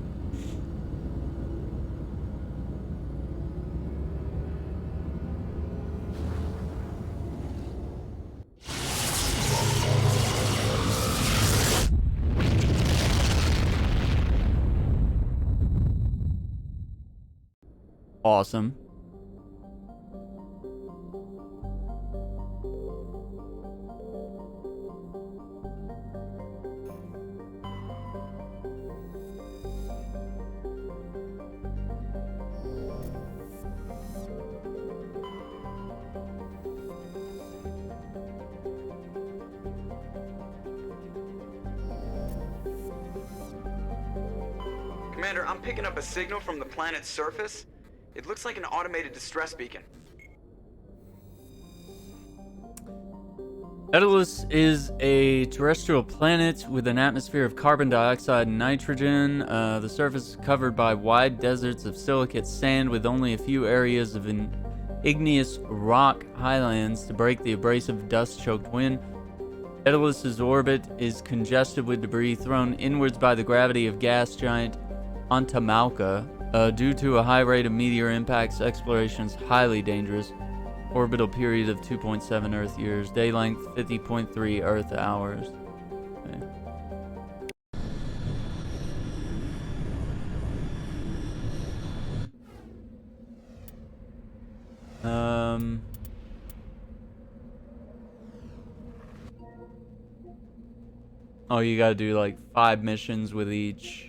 Awesome. Commander, I'm picking up a signal from the planet's surface. It looks like an automated distress beacon. Daedalus is a terrestrial planet with an atmosphere of carbon dioxide and nitrogen. The surface is covered by wide deserts of silicate sand with only a few areas of igneous rock highlands to break the abrasive dust-choked wind. Daedalus's orbit is congested with debris thrown inwards by the gravity of gas giant Antamalka. Due to a high rate of meteor impacts, exploration is highly dangerous. Orbital period of 2.7 Earth years. Day length 50.3 Earth hours. Okay. Oh, you gotta do like 5 missions with each.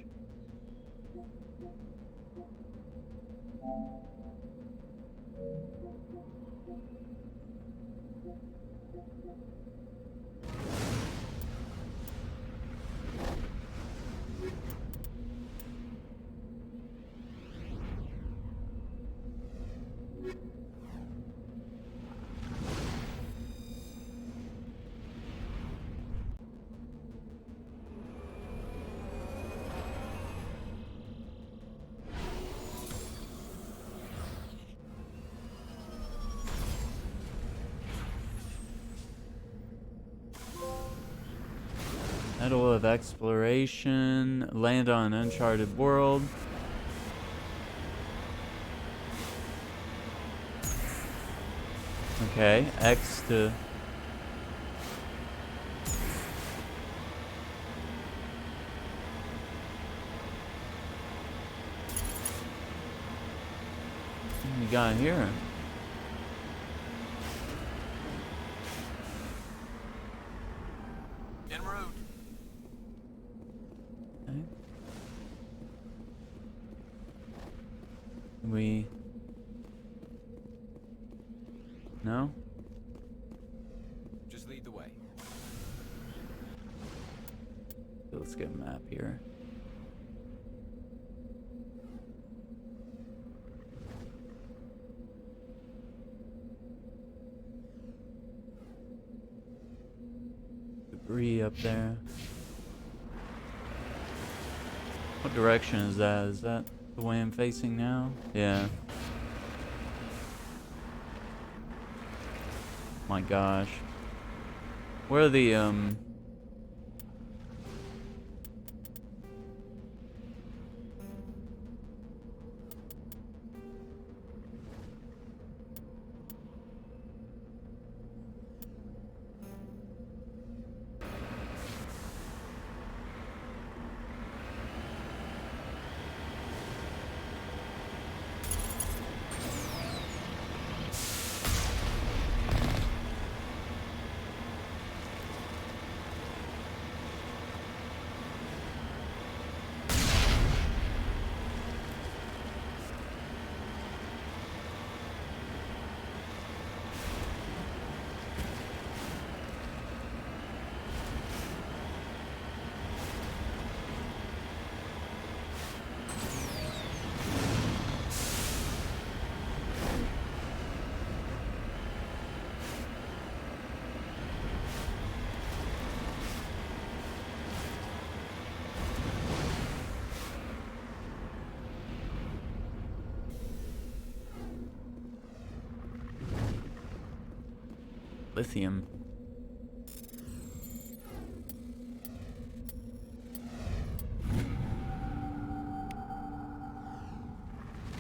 thrill of exploration. Land on an uncharted world. Okay, X to... What do we got here? En route. Okay. We... No? Just lead the way. Let's get a map here. Debris up there. What direction is that? Is that the way I'm facing now? Yeah. My gosh. Where are the lithium?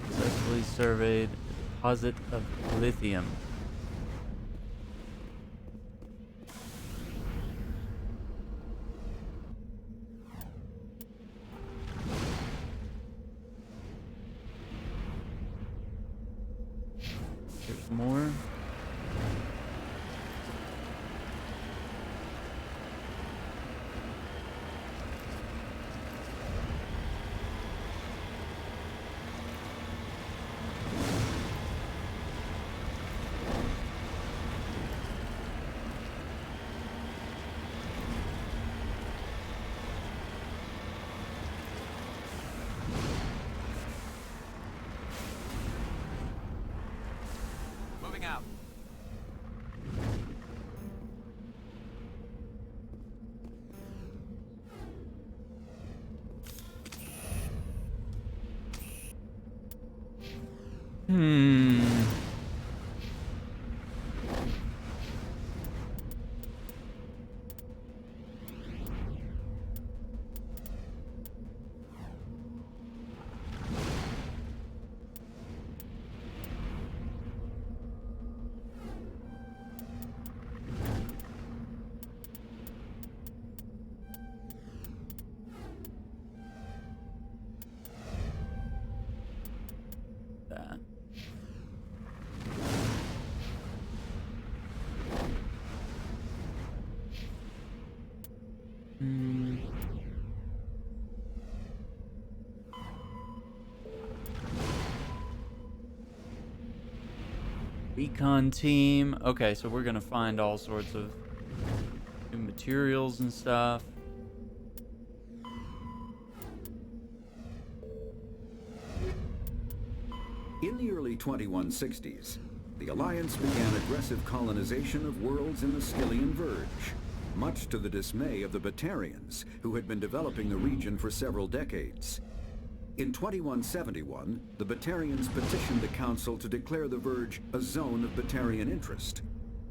Successfully surveyed a deposit of lithium. There's more. Moving out. That. Recon team. Okay, so we're gonna find all sorts of new materials and stuff. In the early 2160s, the Alliance began aggressive colonization of worlds in the Skyllian Verge, much to the dismay of the Batarians, who had been developing the region for several decades. In 2171, the Batarians petitioned the Council to declare the Verge a zone of Batarian interest.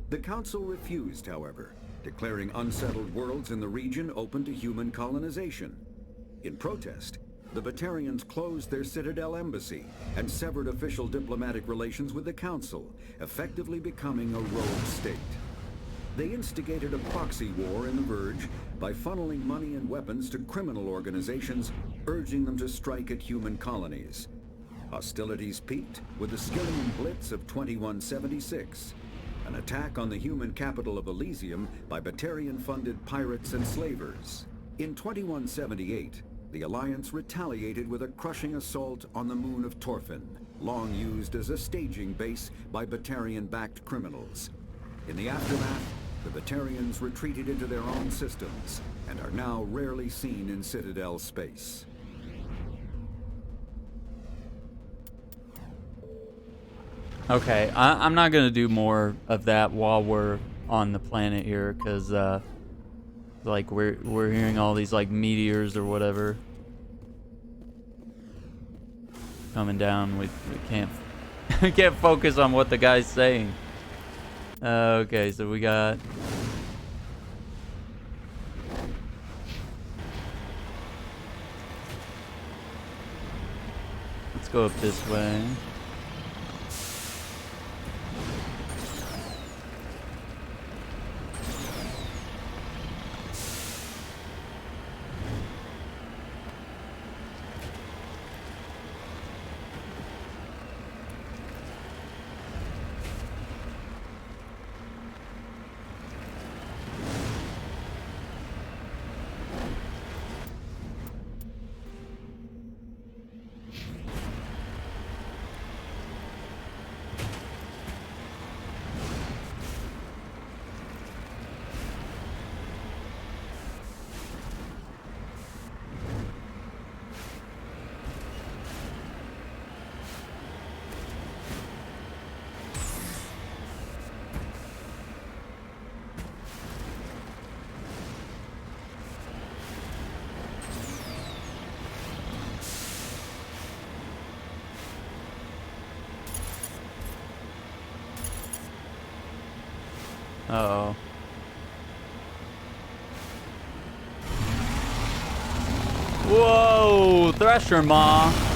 The Council refused, however, declaring unsettled worlds in the region open to human colonization. In protest, the Batarians closed their Citadel embassy and severed official diplomatic relations with the Council, effectively becoming a rogue state. They instigated a proxy war in the Verge by funneling money and weapons to criminal organizations, urging them to strike at human colonies. Hostilities peaked with the Skillian Blitz of 2176, an attack on the human capital of Elysium by Batarian-funded pirates and slavers. In 2178, the Alliance retaliated with a crushing assault on the moon of Torfin, long used as a staging base by Batarian-backed criminals. In the aftermath, the Batarians retreated into their own systems and are now rarely seen in Citadel space. Okay, I'm not gonna do more of that while we're on the planet here, cause like we're hearing all these like meteors or whatever coming down. We can't we can't focus on what the guy's saying. Okay, so we got let's go up this way. Uh-oh. Whoa, Thresher Maw.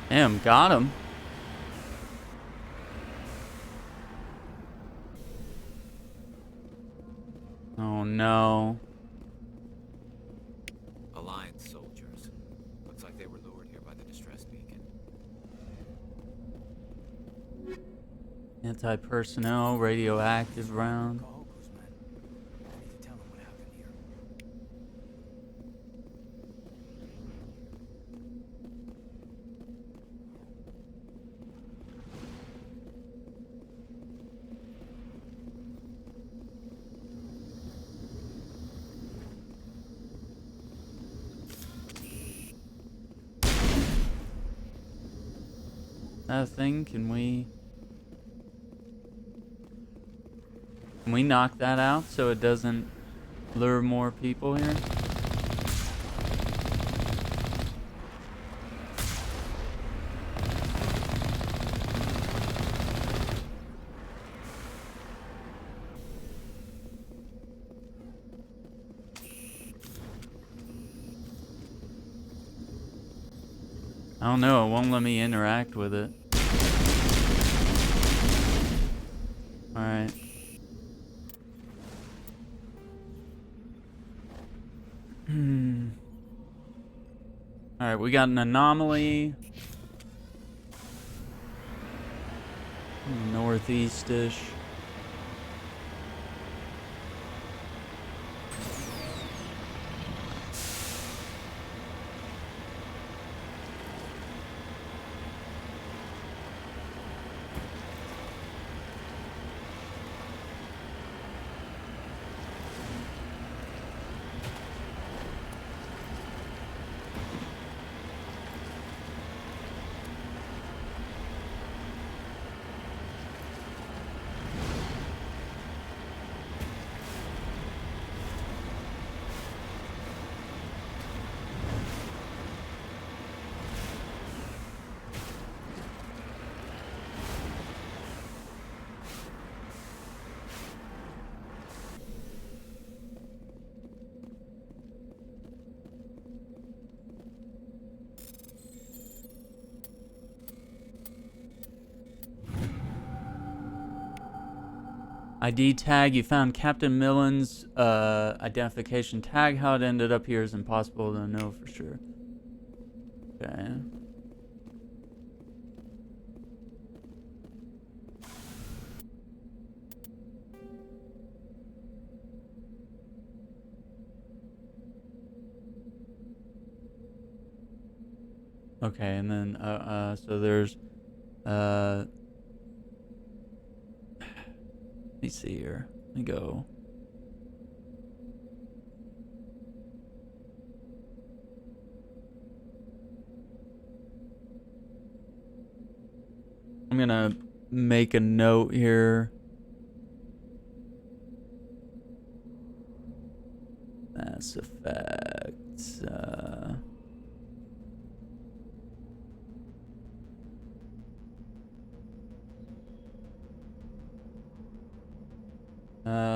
Damn, got him. Oh no. Alliance Anti-personnel, radioactive round. That thing, can we knock that out so it doesn't lure more people here? I don't know, it won't let me interact with it. Alright. Alright, we got an anomaly. Northeast-ish. ID tag, you found Captain Millen's identification tag. How it ended up here is impossible to know for sure. Okay. Okay, and then so there's let me see here. Let me go. I'm gonna make a note here. Mass Effect.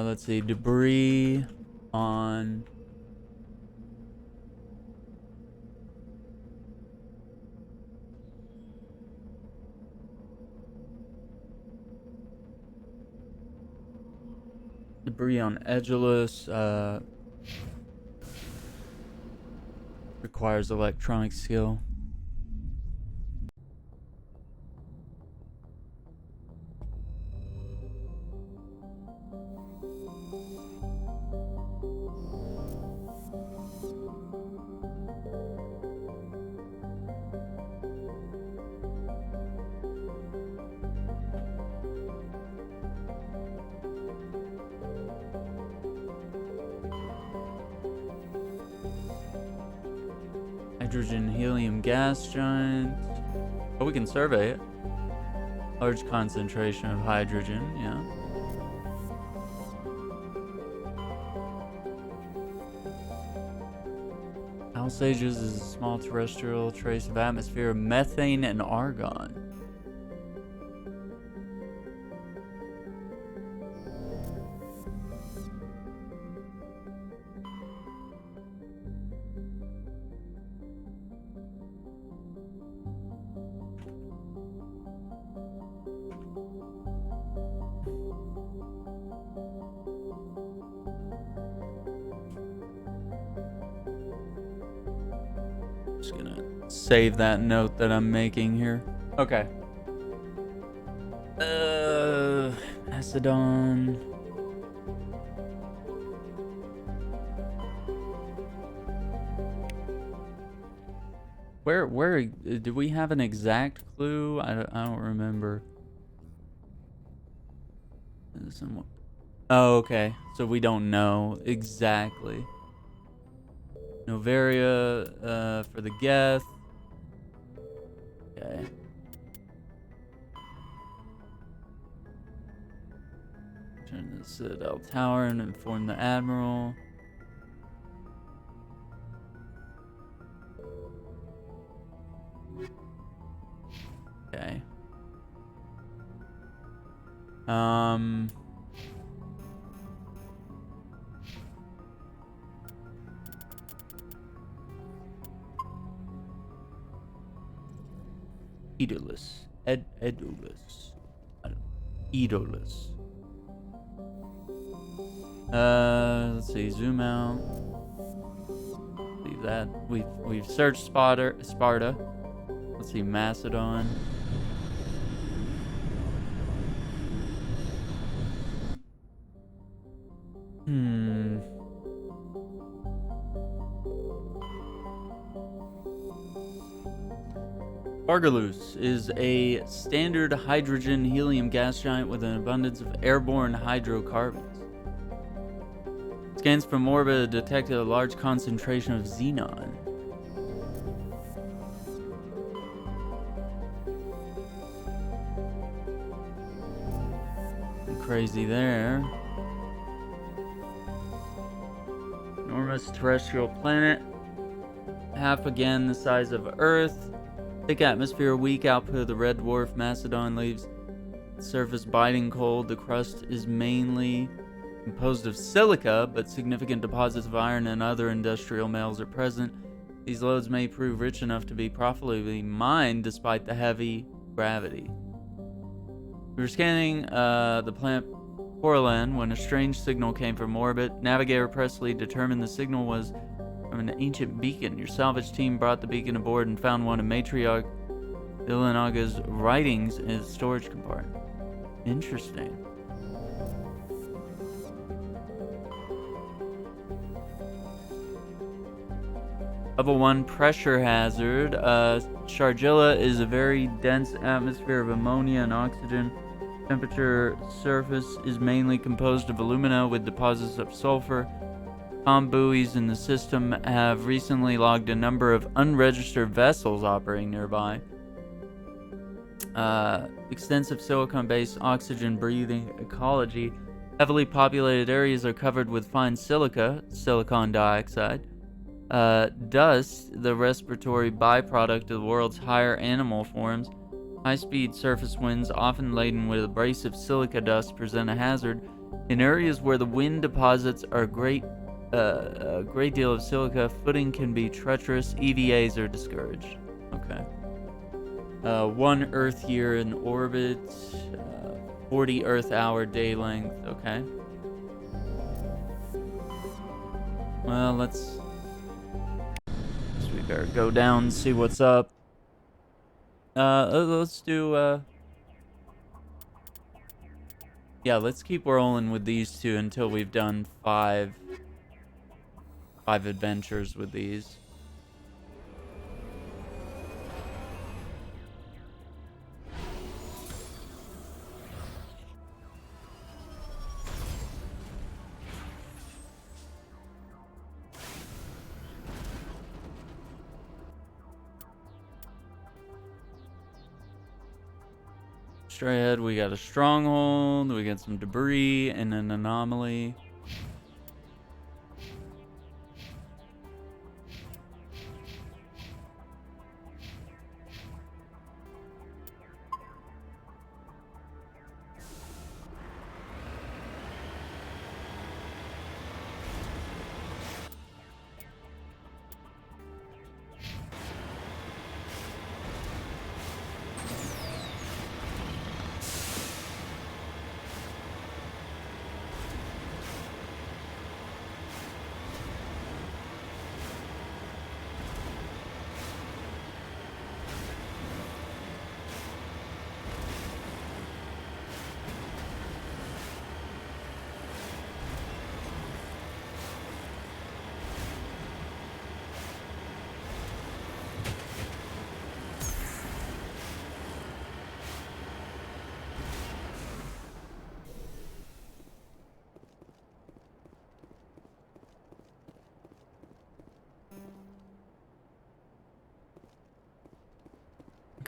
Let's see, debris on Edgeless requires electronic skill. Hydrogen helium gas giant. Oh, we can survey it. Large concentration of hydrogen, yeah. Alsages is a small terrestrial trace of atmosphere of methane and argon. Just gonna save that note that I'm making here. Okay. Macedon. Where do we have an exact clue? I don't remember. Oh, okay. So we don't know exactly. Novaria for the Geth. Okay. Turn the Citadel Tower and inform the Admiral. Okay. Edolus. Edolus. Edolus. Let's see, zoom out. Leave that. We've searched Sparta. Let's see, Macedon. Argalus is a standard hydrogen helium gas giant with an abundance of airborne hydrocarbons. Scans from orbit detected a large concentration of xenon. Crazy there. Enormous terrestrial planet. Half again the size of Earth. Thick atmosphere, weak output of the red dwarf. Macedon leaves surface biting cold. The crust is mainly composed of silica, but significant deposits of iron and other industrial metals are present. These lodes may prove rich enough to be profitably mined despite the heavy gravity. We were scanning the planet Portland when a strange signal came from orbit. Navigator Presley determined the signal was from an ancient beacon. Your salvage team brought the beacon aboard and found one of Matriarch Illanaga's writings in its storage compartment. Interesting. Level 1 pressure hazard. Shargilla is a very dense atmosphere of ammonia and oxygen. Temperature surface is mainly composed of alumina with deposits of sulfur. Comm buoys in the system have recently logged a number of unregistered vessels operating nearby. Extensive silicon-based oxygen-breathing ecology. Heavily populated areas are covered with fine silica, silicon dioxide. Dust, the respiratory byproduct of the world's higher animal forms. High-speed surface winds, often laden with abrasive silica dust, present a hazard. In areas where the wind deposits are a great deal of silica, footing can be treacherous. EVAs are discouraged. Okay. 1 Earth year in orbit, 40 Earth hour day length. Okay. Well, let's we better go down and see what's up. Let's do yeah, let's keep rolling with these two until we've done five adventures with these. Straight ahead, we got a stronghold, we got some debris and an anomaly.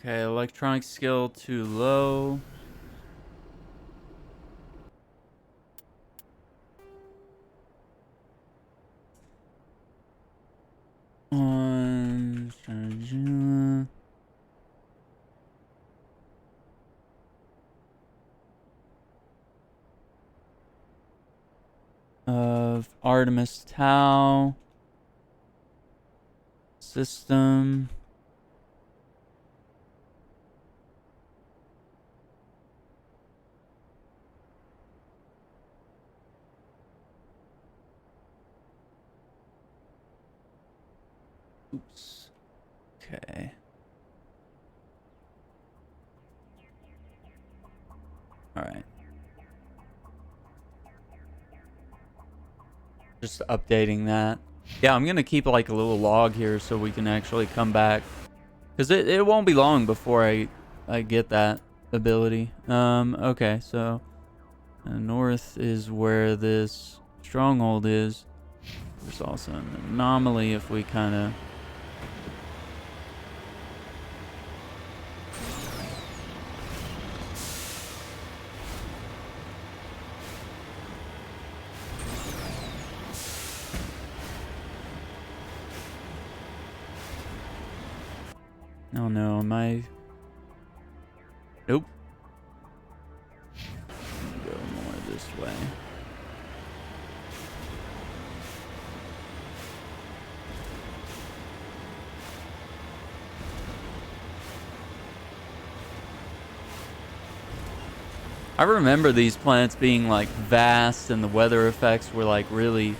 Okay, electronic skill too low. Of Artemis Tau system. Oops. Okay. All right. Just updating that. Yeah, I'm gonna keep like a little log here so we can actually come back, because it won't be long before I get that ability. Okay, so north is where this stronghold is. There's also an anomaly if we kind of. Oh no, am I? Nope. Go more this way. I remember these planets being like vast, and the weather effects were like really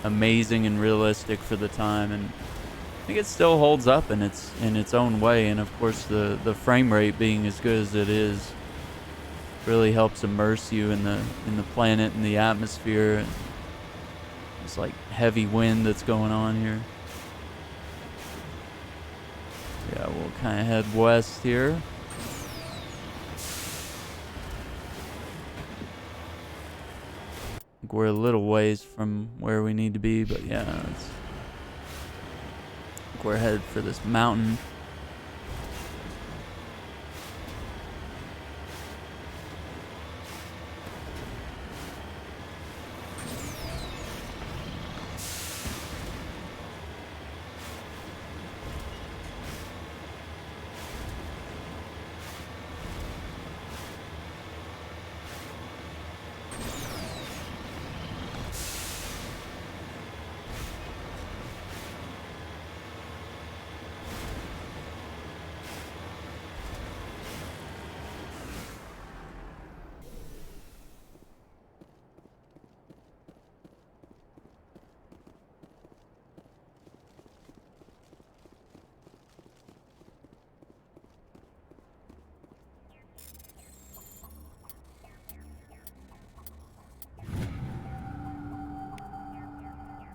amazing and realistic for the time, and I think it still holds up in its own way. And of course the frame rate being as good as it is really helps immerse you in the planet and the atmosphere. And it's like heavy wind that's going on here. Yeah, we'll kind of head west here. I think we're a little ways from where we need to be, but yeah, we're headed for this mountain.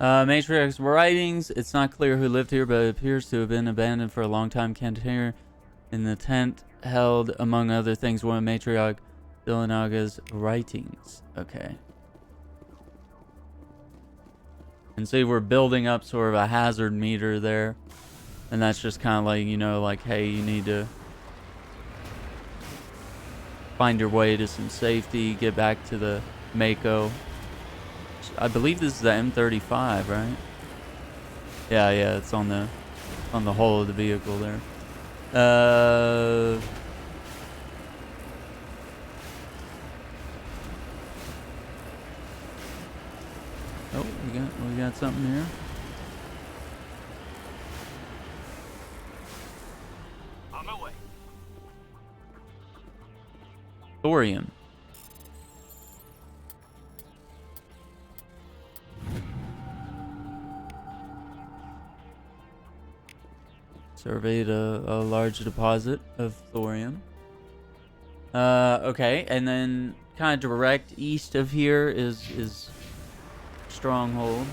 Matrix writings. It's not clear who lived here, but it appears to have been abandoned for a long time. Container in the tent held, among other things, one of Matriarch Villanaga's writings. Okay. And see, we're building up sort of a hazard meter there. And that's just kind of like, you know, like, hey, you need to find your way to some safety, get back to the Mako. I believe this is the M35, right? Yeah, it's on the hull of the vehicle there. Oh, we got something here. On my way. Thorium. Surveyed a large deposit of thorium. Okay, and then kind of direct east of here is Stronghold.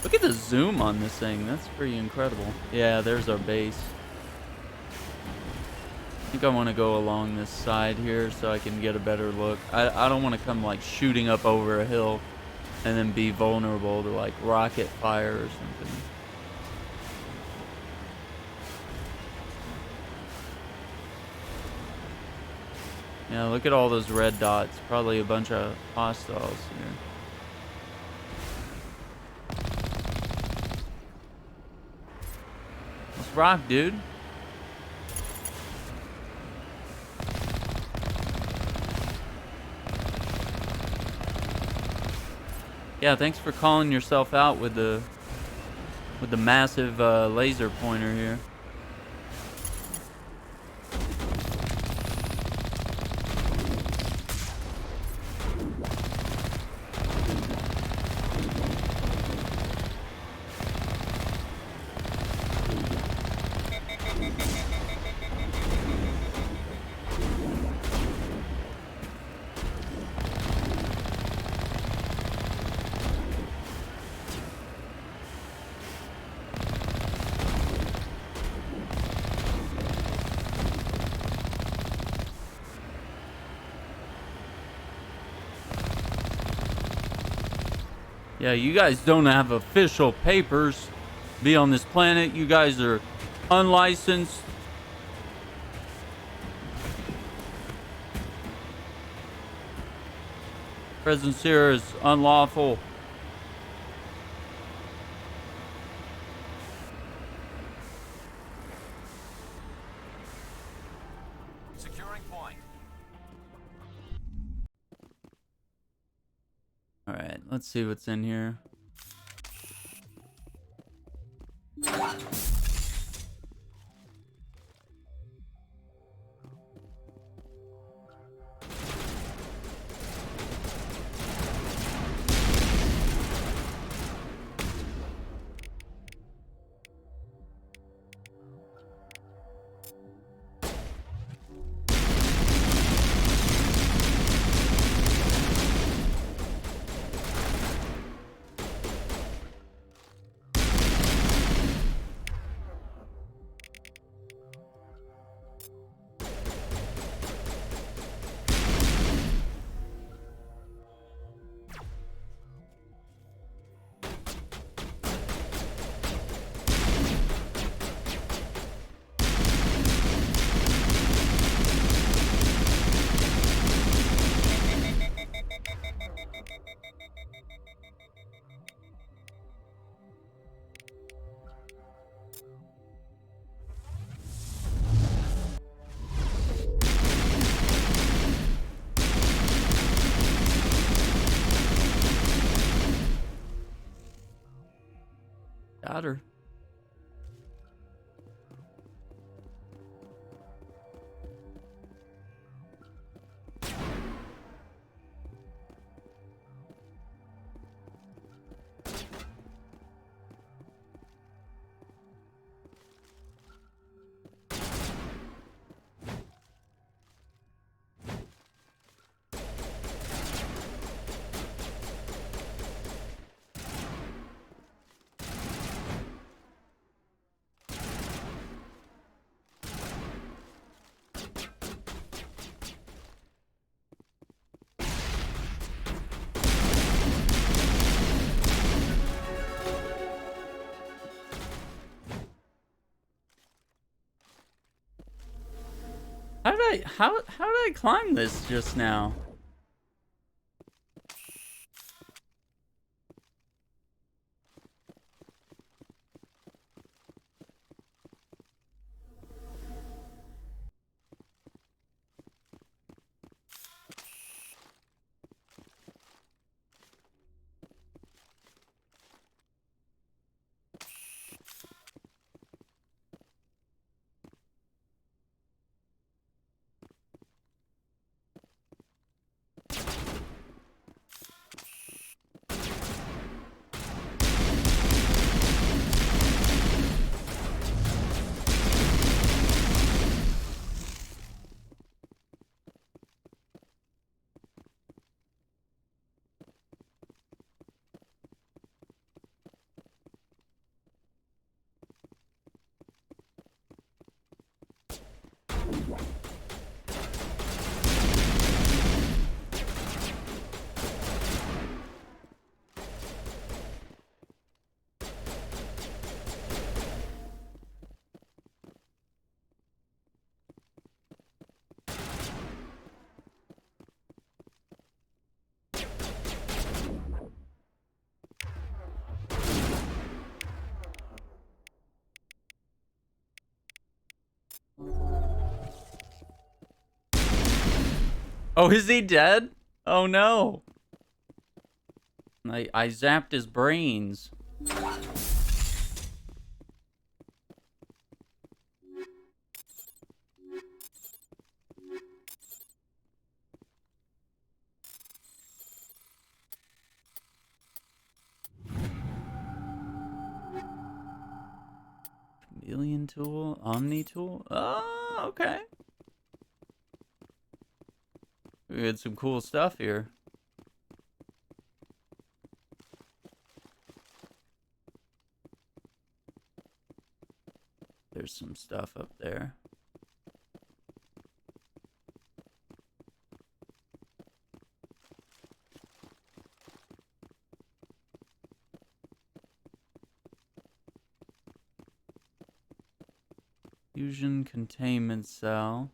Look at the zoom on this thing. That's pretty incredible. Yeah, there's our base. think I want to go along this side here so I can get a better look. I don't want to come like shooting up over a hill and then be vulnerable to like rocket fire or something. Yeah, look at all those red dots. Probably a bunch of hostiles here. Let's rock, dude. Yeah, thanks for calling yourself out with the massive laser pointer here. Yeah, you guys don't have official papers to be on this planet. You guys are unlicensed. Presence here is unlawful. Securing point. All right, let's see what's in here. Got her. How did I climb this just now? Oh, is he dead? Oh no. I zapped his brains. Chameleon tool, Omni tool. Oh, okay. We had some cool stuff here. There's some stuff up there. Fusion containment cell.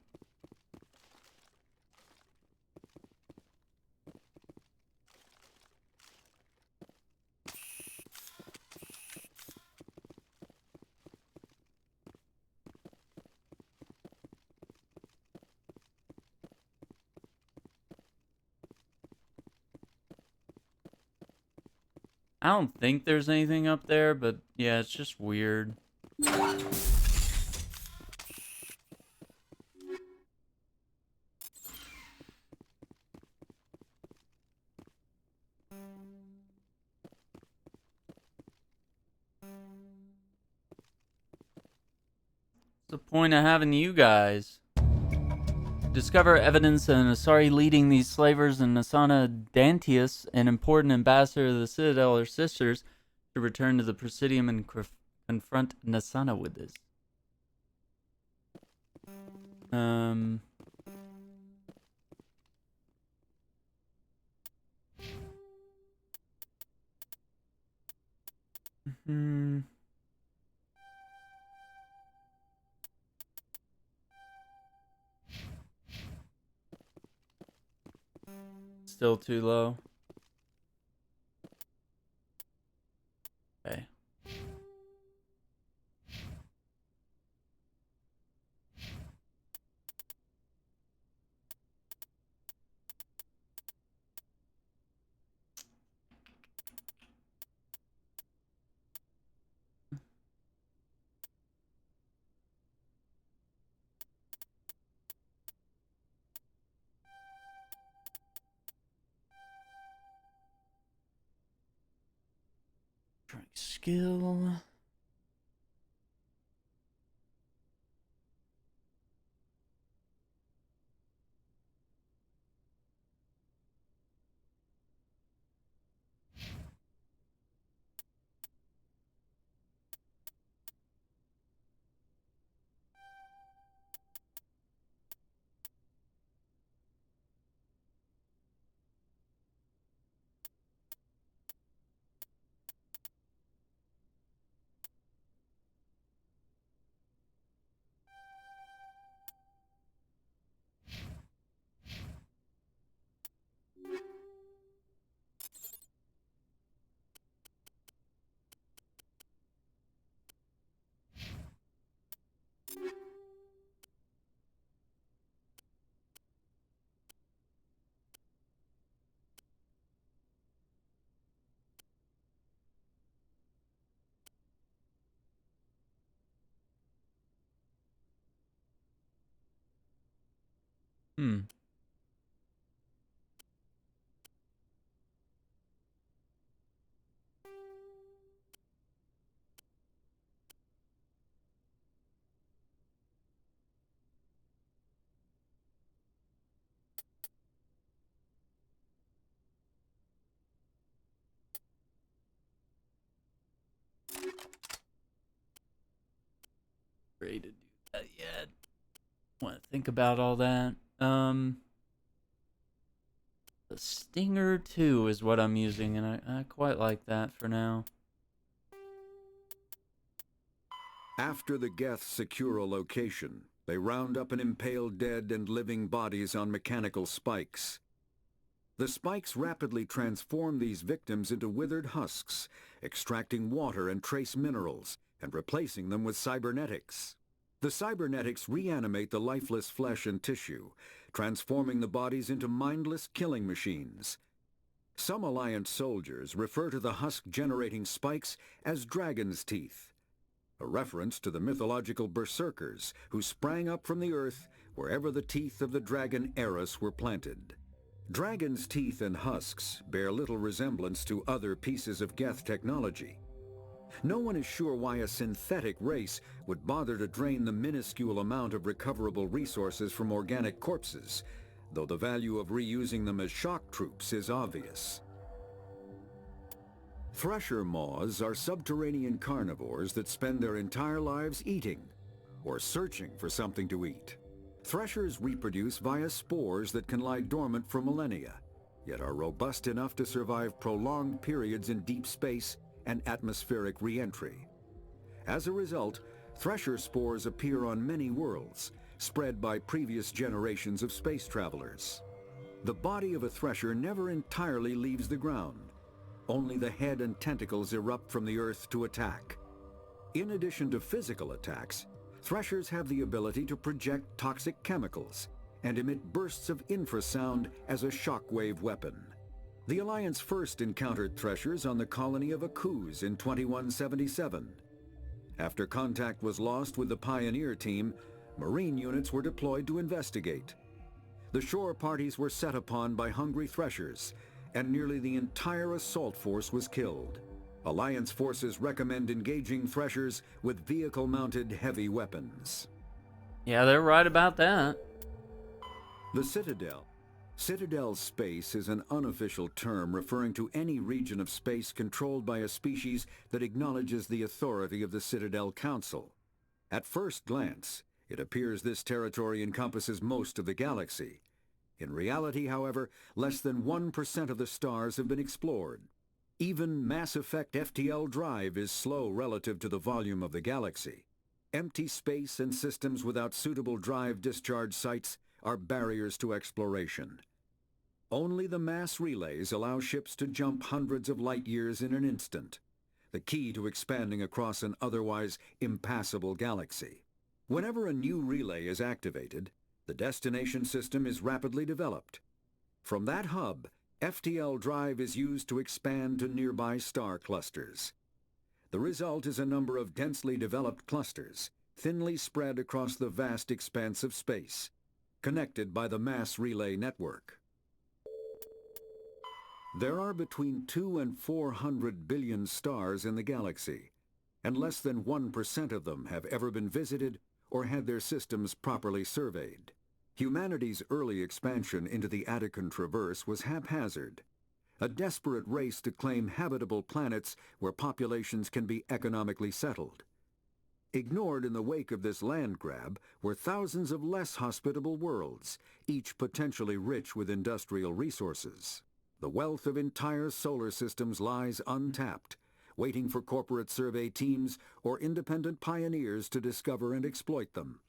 I don't think there's anything up there, but yeah, it's just weird. What's the point of having you guys? Discover evidence that an Asari leading these slavers and Nasana Dantius, an important ambassador of the Citadel, or sisters, to return to the Presidium and confront Nasana with this. Still too low. Okay. Skill. Ready to do that yet? Want to think about all that? The Stinger 2 is what I'm using, and I quite like that for now. After the Geth secure a location, they round up and impale dead and living bodies on mechanical spikes. The spikes rapidly transform these victims into withered husks, extracting water and trace minerals, and replacing them with cybernetics. The cybernetics reanimate the lifeless flesh and tissue, transforming the bodies into mindless killing machines. Some Alliance soldiers refer to the husk-generating spikes as dragon's teeth, a reference to the mythological berserkers who sprang up from the earth wherever the teeth of the dragon Eris were planted. Dragon's teeth and husks bear little resemblance to other pieces of Geth technology. No one is sure why a synthetic race would bother to drain the minuscule amount of recoverable resources from organic corpses, though the value of reusing them as shock troops is obvious. Thresher maws are subterranean carnivores that spend their entire lives eating, or searching for something to eat. Threshers reproduce via spores that can lie dormant for millennia, yet are robust enough to survive prolonged periods in deep space and atmospheric re-entry. As a result, thresher spores appear on many worlds, spread by previous generations of space travelers. The body of a thresher never entirely leaves the ground. Only the head and tentacles erupt from the earth to attack. In addition to physical attacks, threshers have the ability to project toxic chemicals and emit bursts of infrasound as a shockwave weapon. The Alliance first encountered threshers on the colony of Akuz in 2177. After contact was lost with the Pioneer team, Marine units were deployed to investigate. The shore parties were set upon by hungry threshers, and nearly the entire assault force was killed. Alliance forces recommend engaging threshers with vehicle-mounted heavy weapons. Yeah, they're right about that. The Citadel. Citadel space is an unofficial term referring to any region of space controlled by a species that acknowledges the authority of the Citadel Council. At first glance, it appears this territory encompasses most of the galaxy. In reality, however, less than 1% of the stars have been explored. Even Mass Effect FTL drive is slow relative to the volume of the galaxy. Empty space and systems without suitable drive discharge sites are barriers to exploration. Only the mass relays allow ships to jump hundreds of light years in an instant, the key to expanding across an otherwise impassable galaxy. Whenever a new relay is activated, the destination system is rapidly developed. From that hub, FTL drive is used to expand to nearby star clusters. The result is a number of densely developed clusters, thinly spread across the vast expanse of space, connected by the mass relay network. There are between 2 and 400 billion stars in the galaxy, and less than 1% of them have ever been visited or had their systems properly surveyed. Humanity's early expansion into the Attican Traverse was haphazard, a desperate race to claim habitable planets where populations can be economically settled. Ignored in the wake of this land grab were thousands of less hospitable worlds, each potentially rich with industrial resources. The wealth of entire solar systems lies untapped, waiting for corporate survey teams or independent pioneers to discover and exploit them.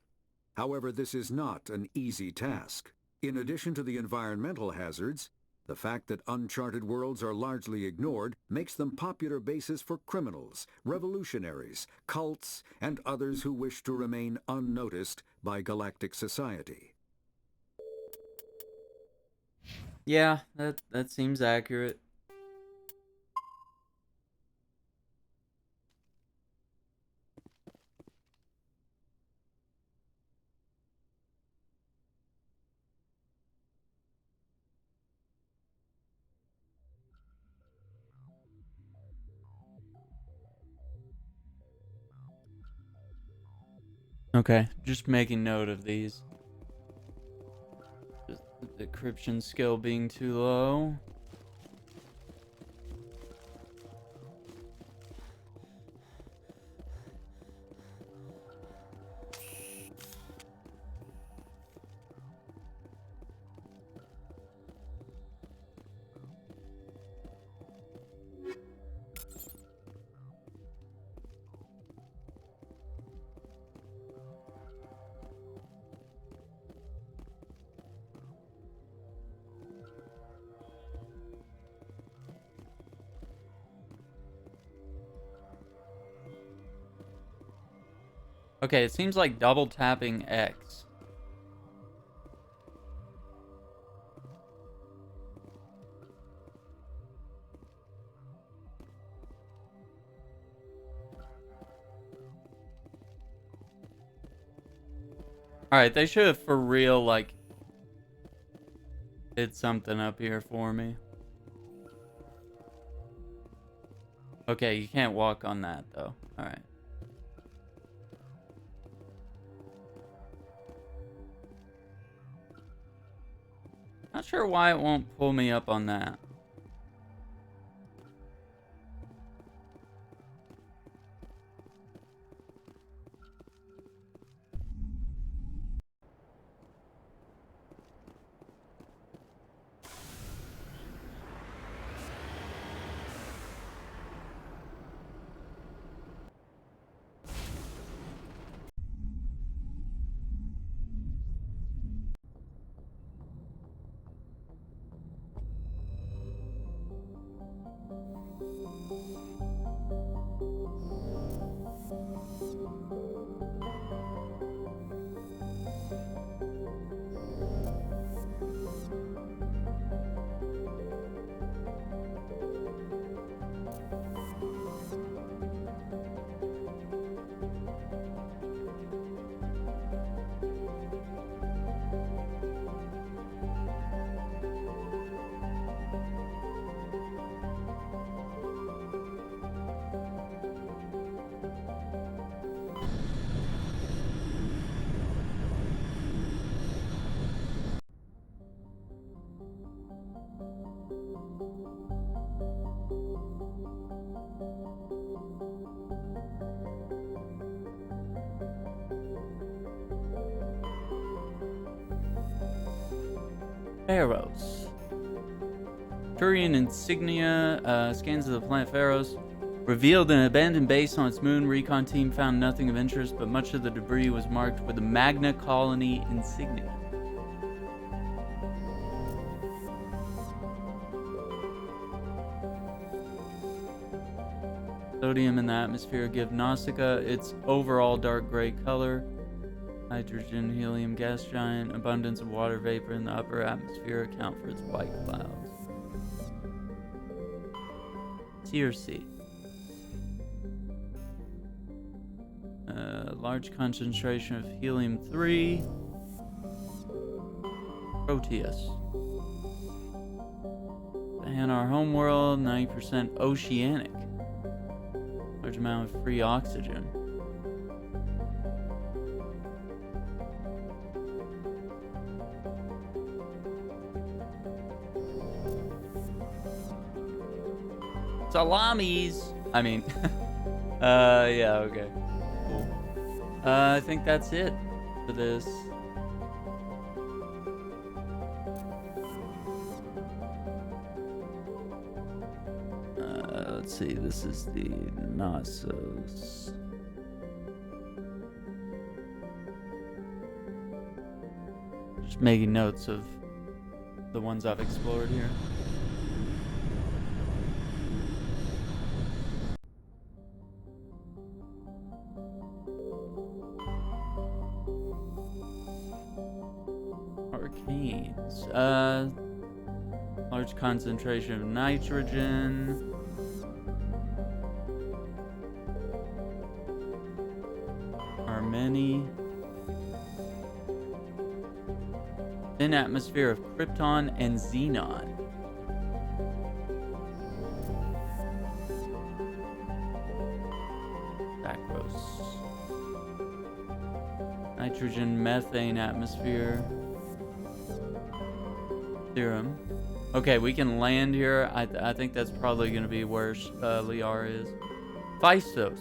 However, this is not an easy task. In addition to the environmental hazards, the fact that uncharted worlds are largely ignored makes them popular bases for criminals, revolutionaries, cults, and others who wish to remain unnoticed by galactic society. Yeah, that seems accurate. Okay, just making note of these. Just the decryption skill being too low. Okay, it seems like double tapping X Alright, they should have for real, like, did something up here for me. Okay, you can't walk on that, though. Alright. Not sure why it won't pull me up on that. Pharos. Turian insignia, scans of the planet Pharos. Revealed an abandoned base on its moon. Recon team found nothing of interest, but much of the debris was marked with the Magna Colony insignia. Sodium in the atmosphere give Nausicaa its overall dark gray color. Hydrogen, helium, gas giant, abundance of water vapor in the upper atmosphere account for its white clouds. Tier C. Large concentration of helium-3. Proteus. The Hanar homeworld, 90% oceanic. Large amount of free oxygen. Salamis! I mean, yeah, okay. Cool. I think that's it for this. Let's see, this is the Knossos. Just making notes of the ones I've explored here. Arcanes. Large concentration of nitrogen. Many. Thin atmosphere of Krypton and Xenon. Bacros. Nitrogen methane atmosphere. Theorem. Okay, we can land here. I think that's probably going to be where Liara is. Phaistos.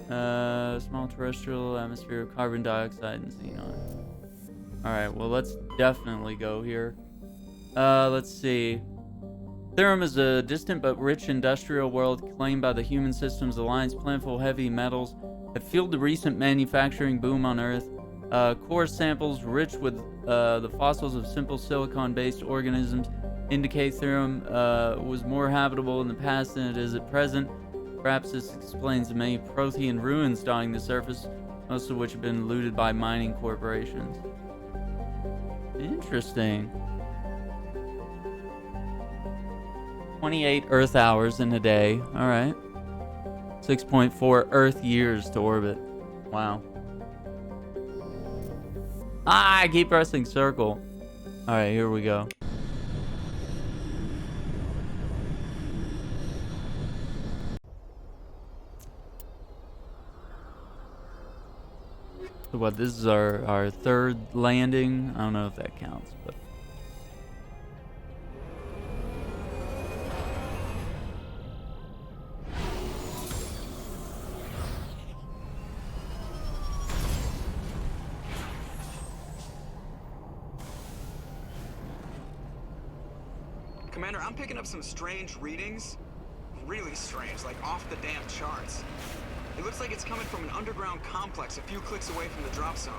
Small terrestrial atmosphere of carbon dioxide and xenon. Alright, well, let's definitely go here. Let's see. Therum is a distant but rich industrial world claimed by the Human Systems Alliance. Plentiful heavy metals have fueled the recent manufacturing boom on Earth. Core samples rich with the fossils of simple silicon-based organisms indicate Therum was more habitable in the past than it is at present. Perhaps this explains the many Prothean ruins dotting the surface, most of which have been looted by mining corporations. Interesting. 28 Earth hours in a day. Alright. 6.4 Earth years to orbit. Wow. Ah, I keep pressing circle. Alright, here we go. So what, this is our third landing? I don't know if that counts, but... Commander, I'm picking up some strange readings. Really strange, like off the damn charts. It looks like it's coming from an underground complex a few clicks away from the drop zone.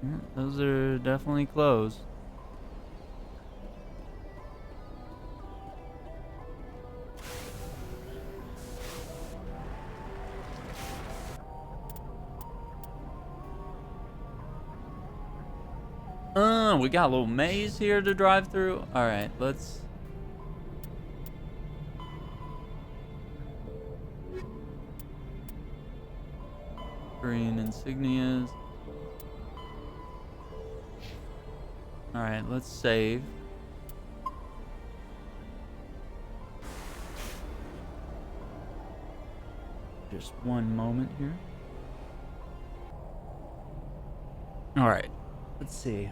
Yeah, those are definitely closed. We got a little maze here to drive through. All right, let's... Green insignias. All right, let's save. Just one moment here. All right, let's see.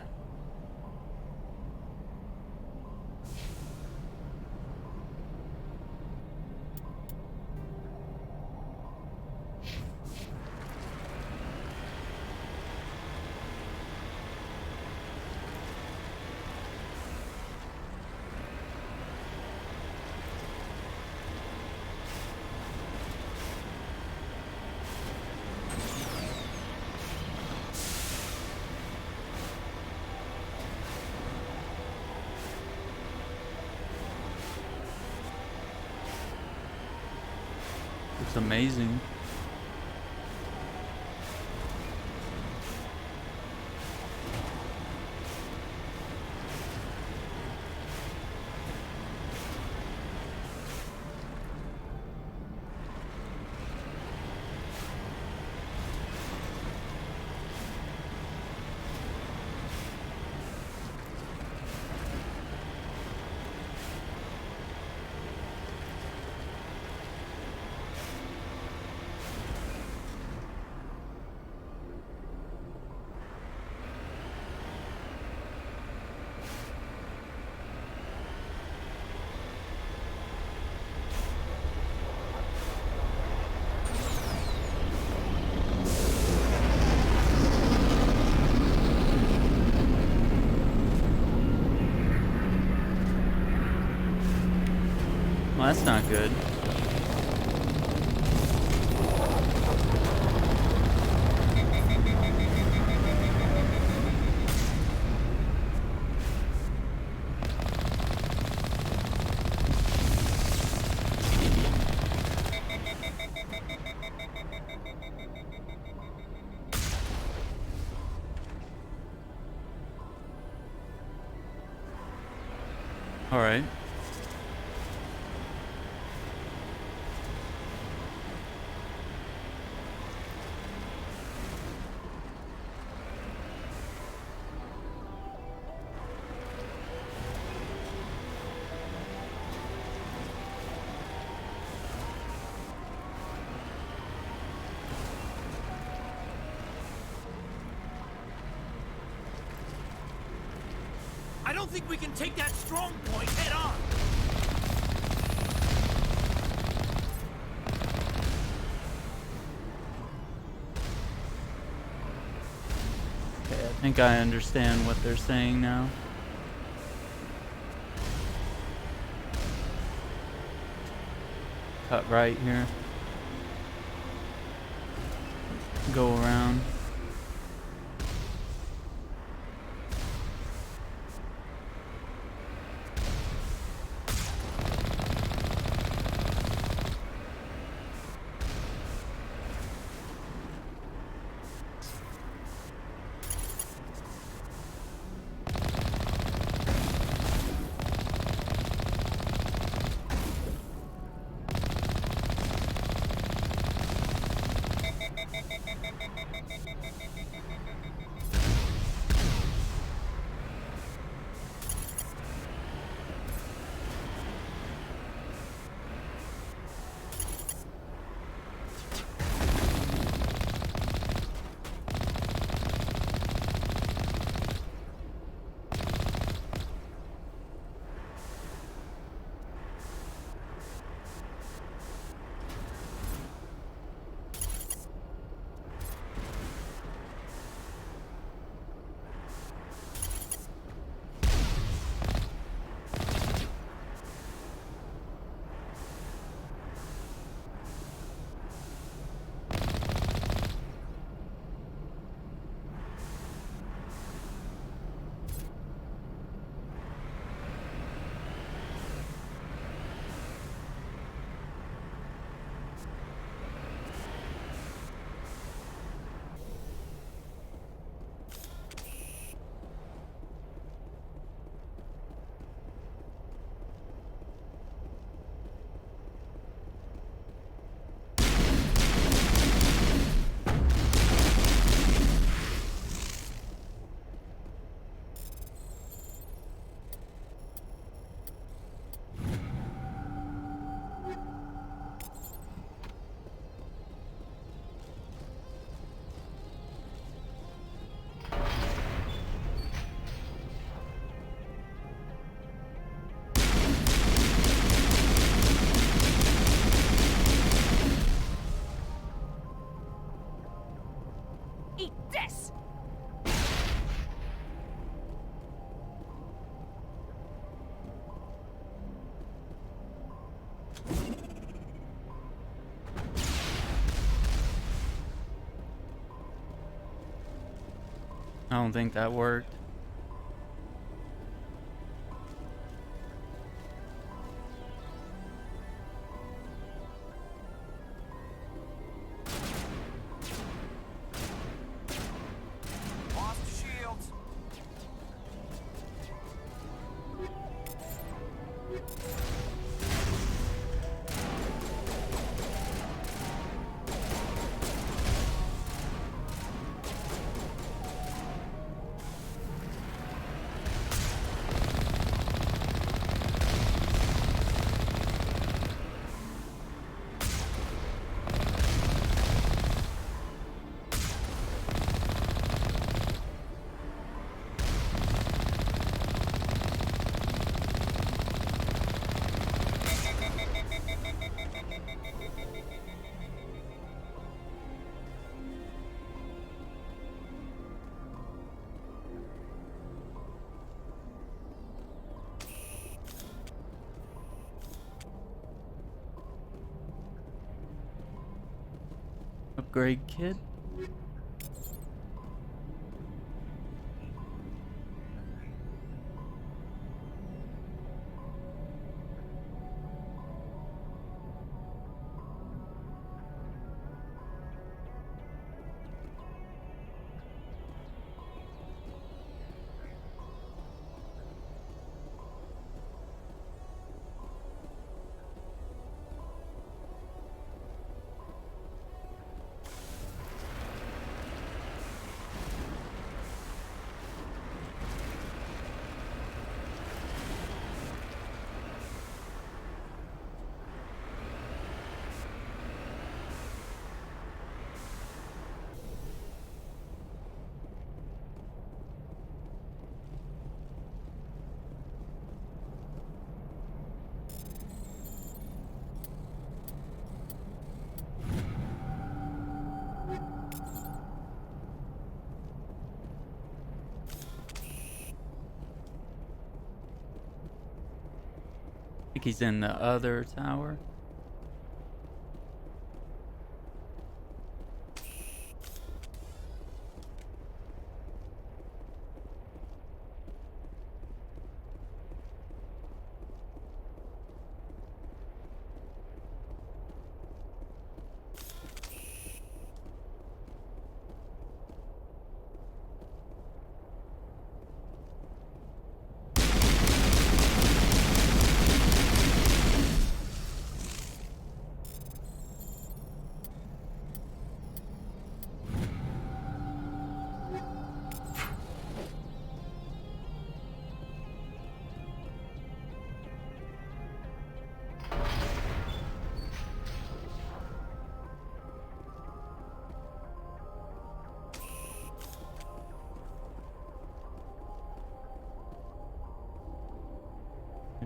It's amazing. Well, that's not good. All right. I don't think we can take that strong point head on. Okay, I think I understand what they're saying now. Cut right here. Go around. Eat this! I don't think that worked. Lost shields. Upgrade kit. I think he's in the other tower.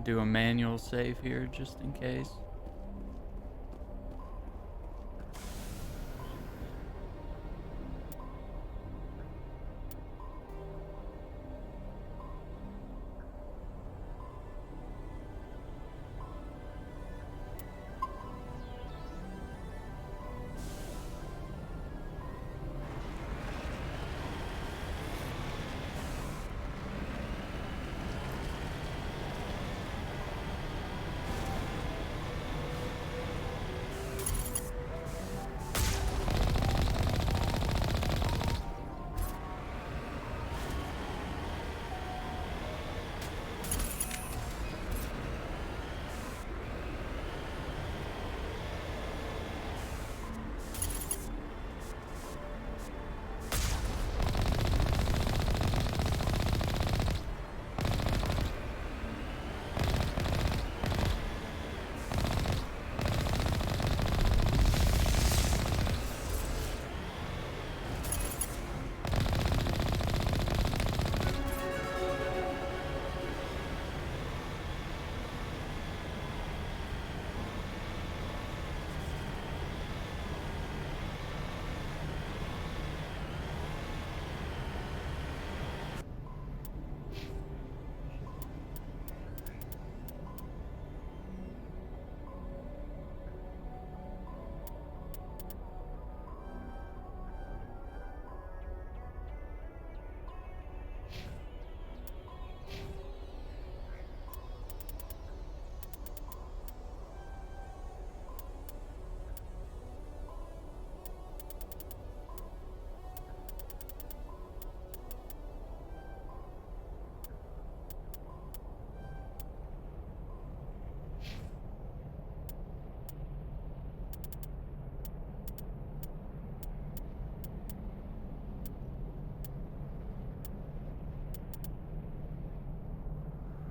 Do a manual save here just in case.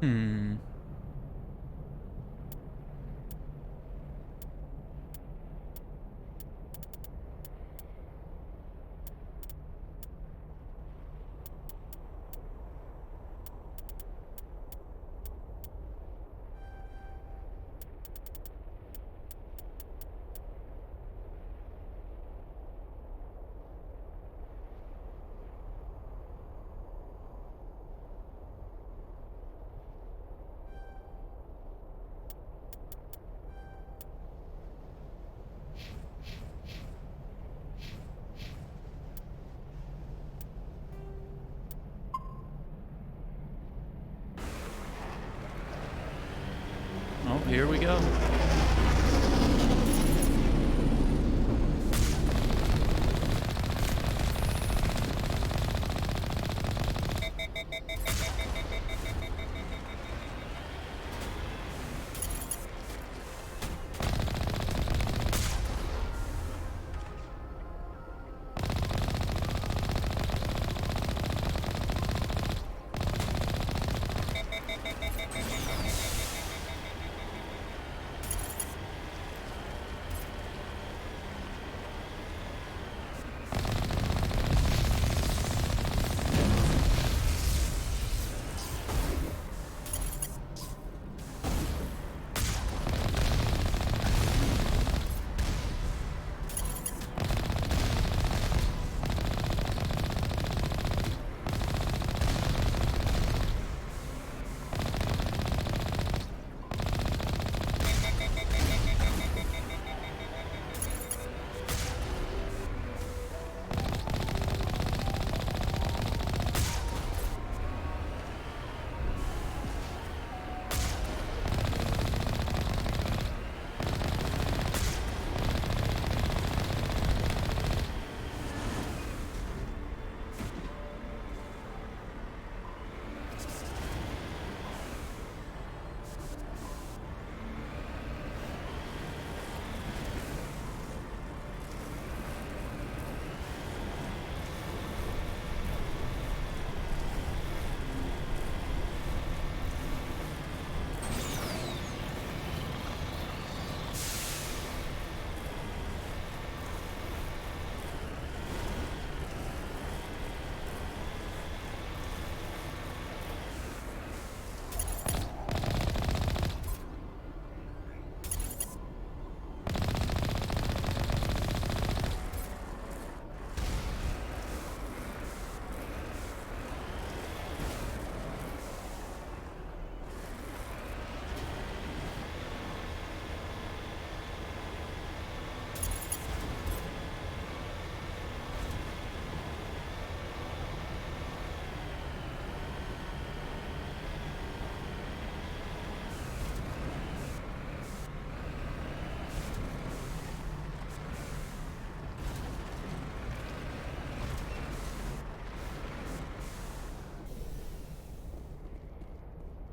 Hmm. Oh, here we go.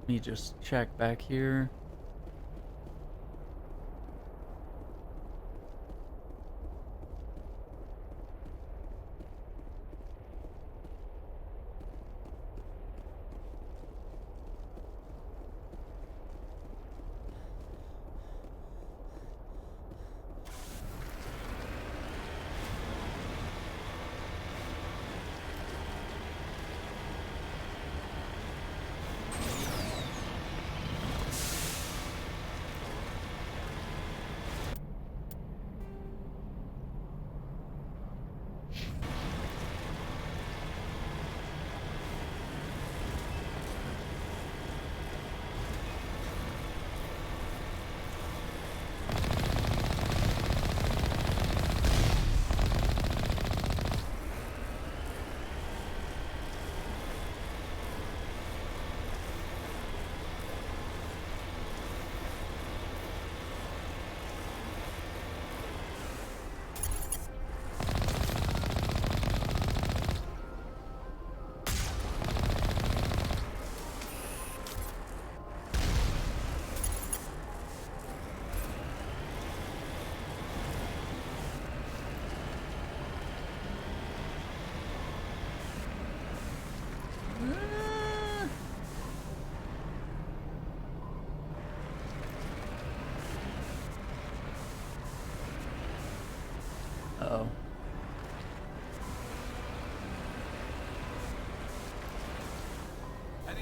Let me just check back here.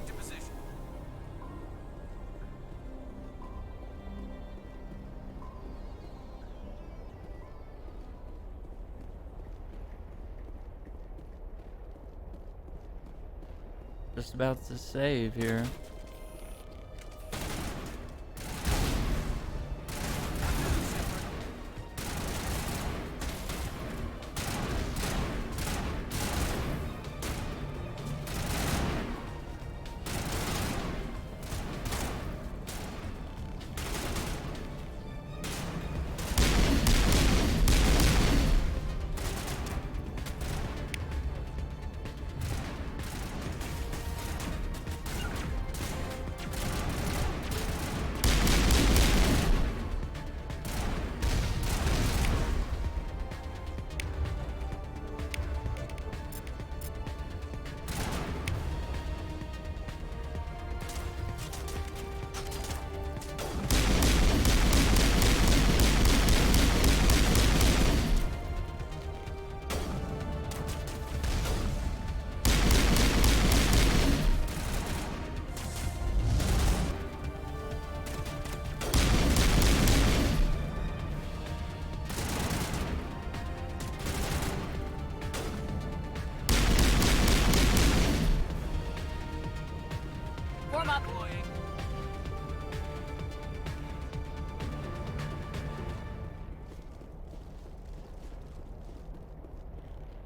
Moving to position. Just about to save here.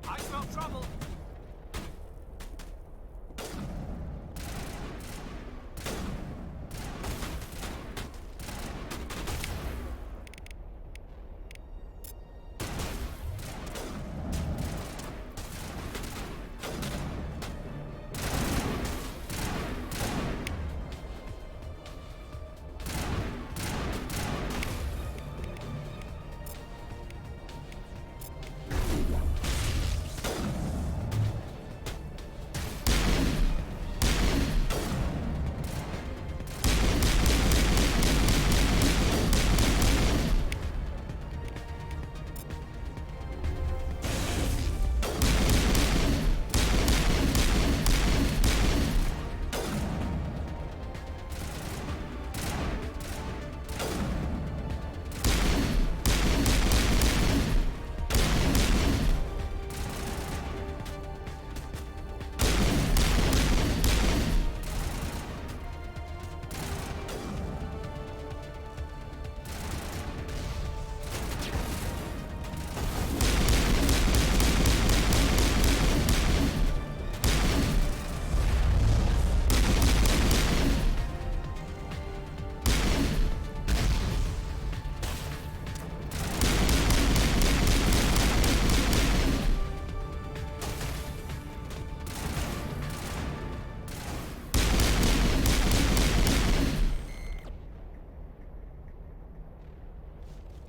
I smell trouble.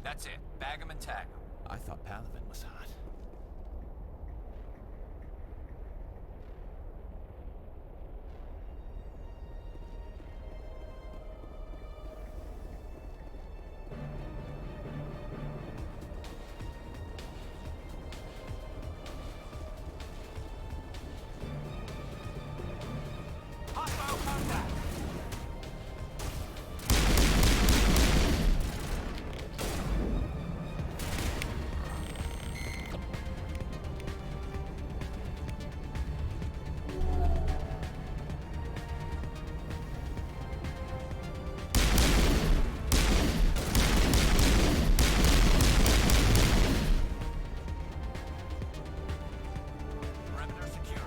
That's it. Bag 'em and tag 'em. I thought Palavin was hot. Hostile contact. Perimeter secure.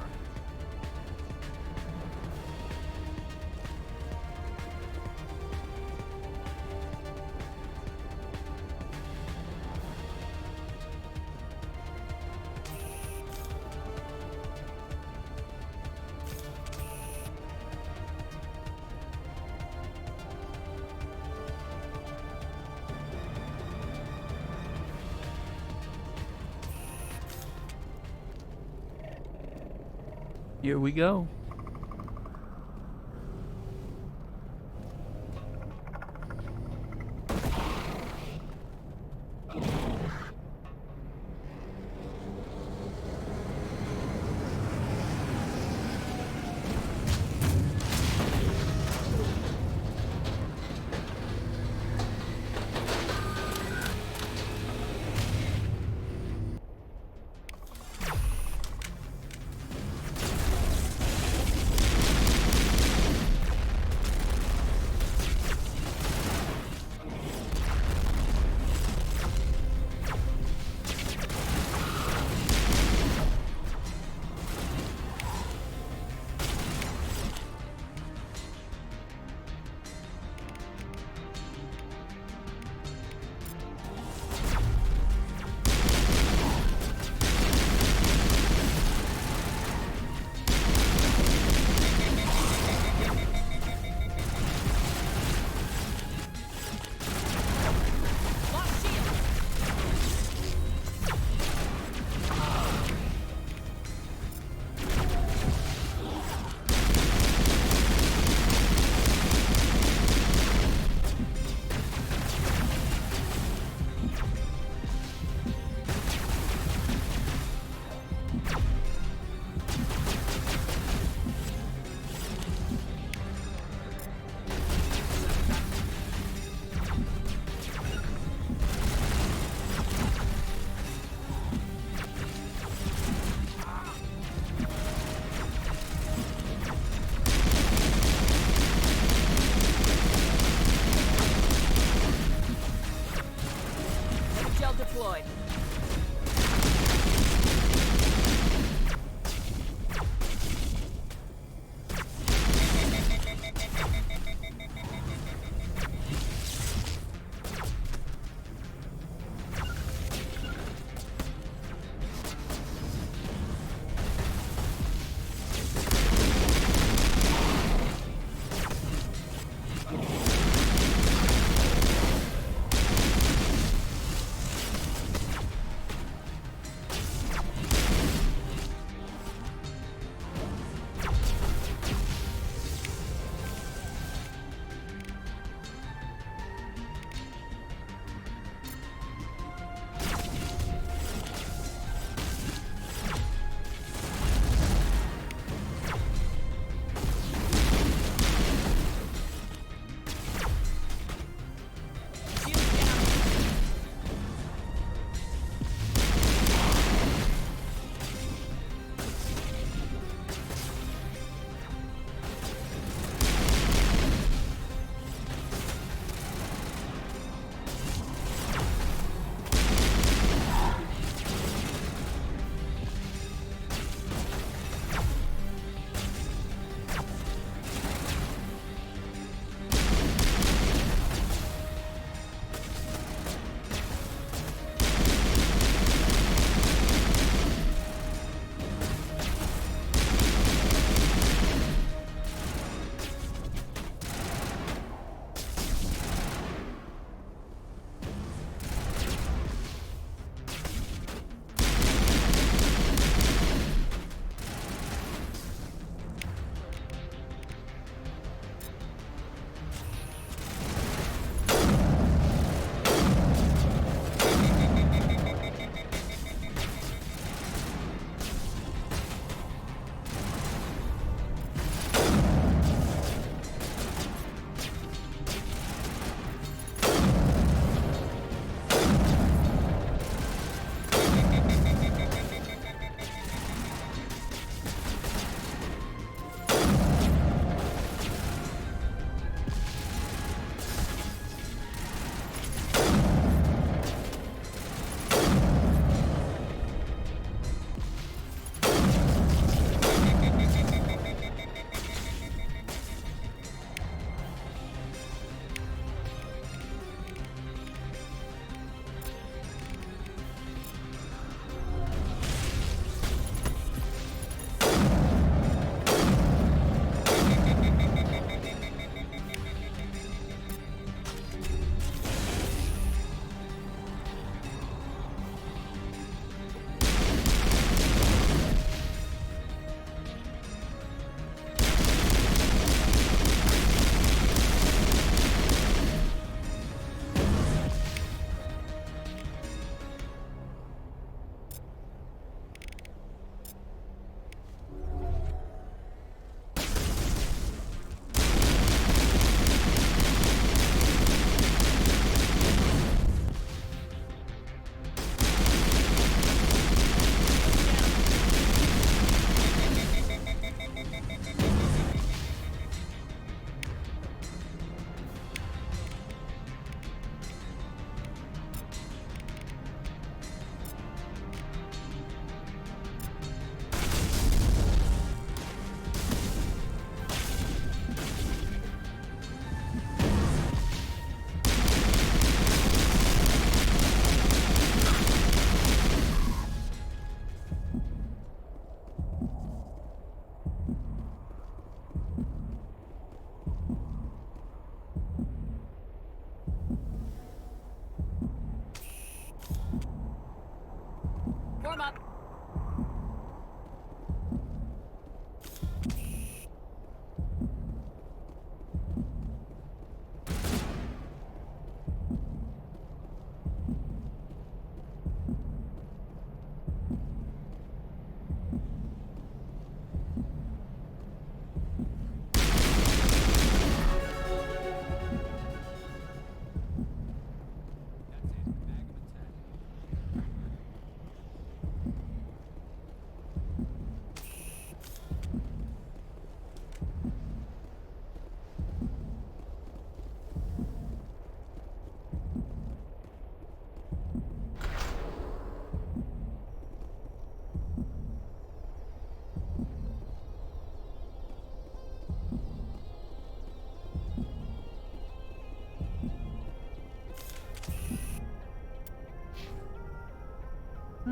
Here we go.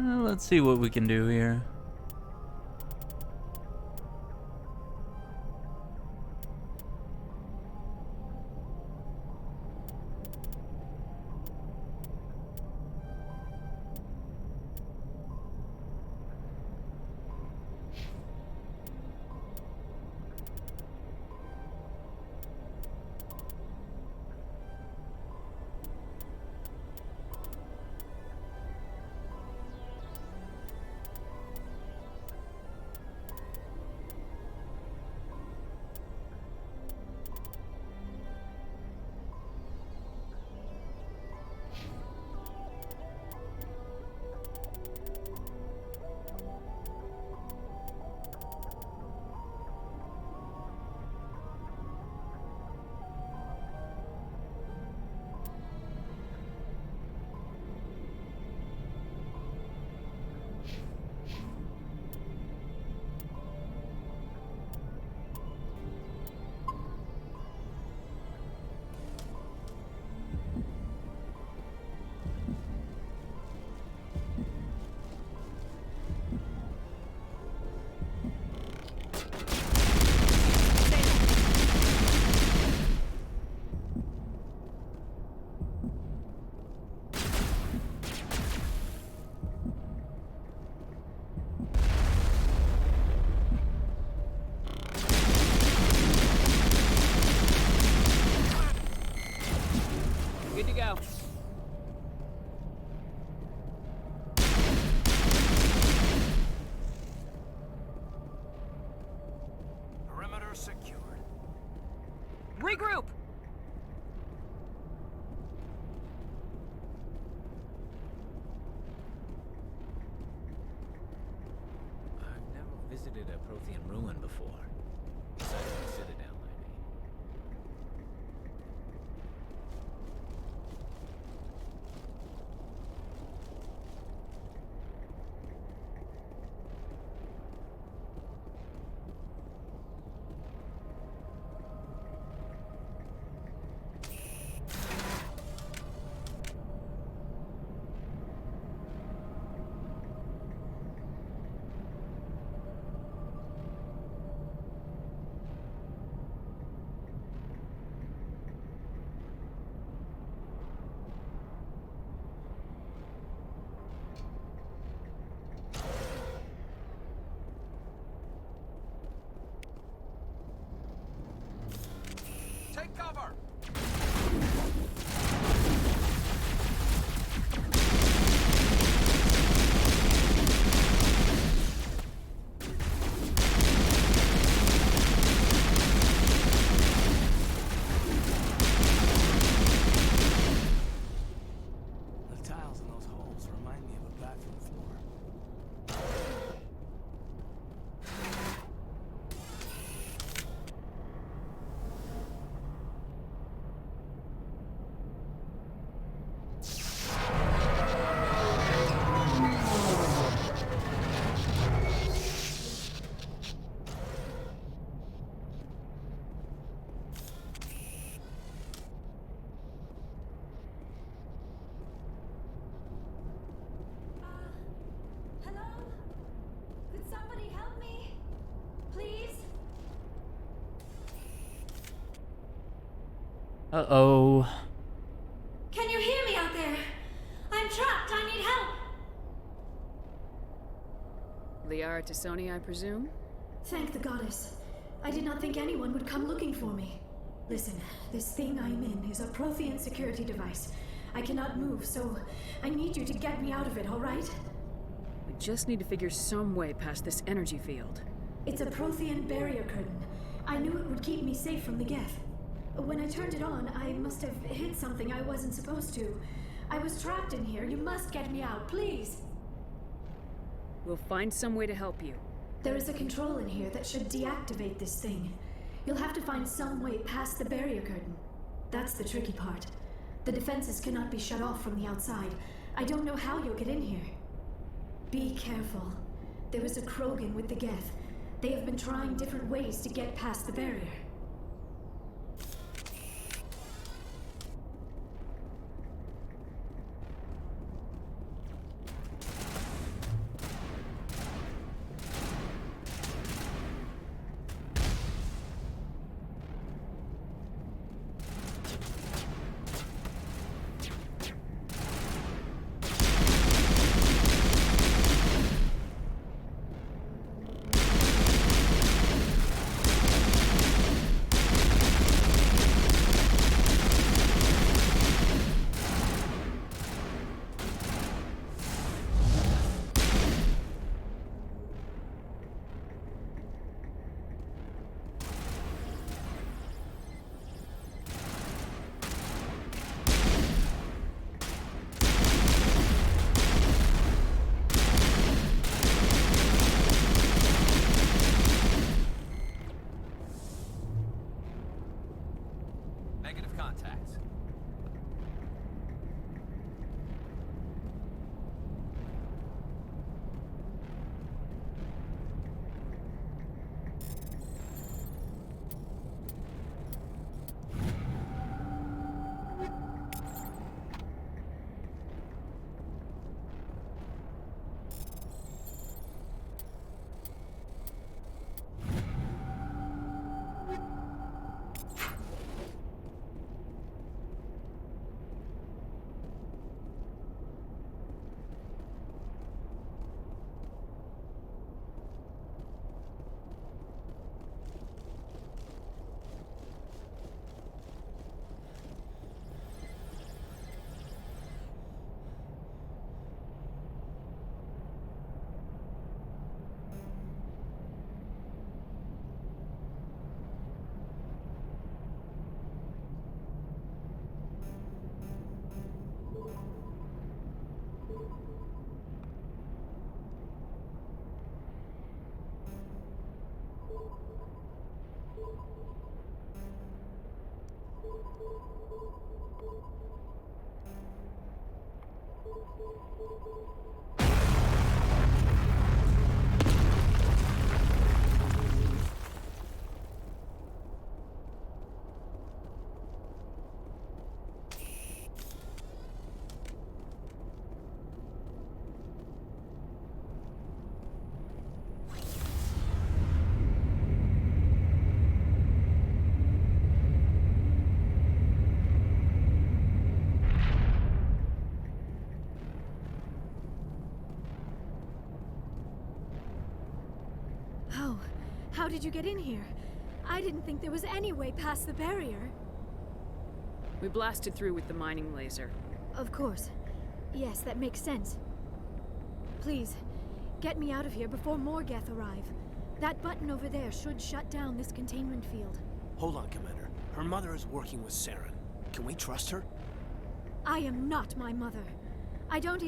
Let's see what we can do here. Good to go. Perimeter secured. Regroup! I've never visited a Prothean ruin before. Besides the Citadel, I mean. Take cover! The tiles in those holes remind me of a bathroom floor. Hello? Could somebody help me? Please? Uh-oh. Can you hear me out there? I'm trapped. I need help. Liara Tassoni, I presume? Thank the goddess. I did not think anyone would come looking for me. Listen, this thing I'm in is a Prothean security device. I cannot move, so I need you to get me out of it, all right? We just need to figure some way past this energy field. It's a Prothean barrier curtain. I knew it would keep me safe from the Geth. When I turned it on, I must have hit something I wasn't supposed to. I was trapped in here. You must get me out, please. We'll find some way to help you. There is a control in here that should deactivate this thing. You'll have to find some way past the barrier curtain. That's the tricky part. The defenses cannot be shut off from the outside. I don't know how you'll get in here. Be careful. There is a Krogan with the Geth. They have been trying different ways to get past the barrier. Oh, how did you get in here? I didn't think there was any way past the barrier. We blasted through with the mining laser. Of course. Yes, that makes sense. Please, get me out of here before more Geth arrive. That button over there should shut down this containment field. Hold on, Commander. Her mother is working with Saren. Can we trust her? I am not my mother. I don't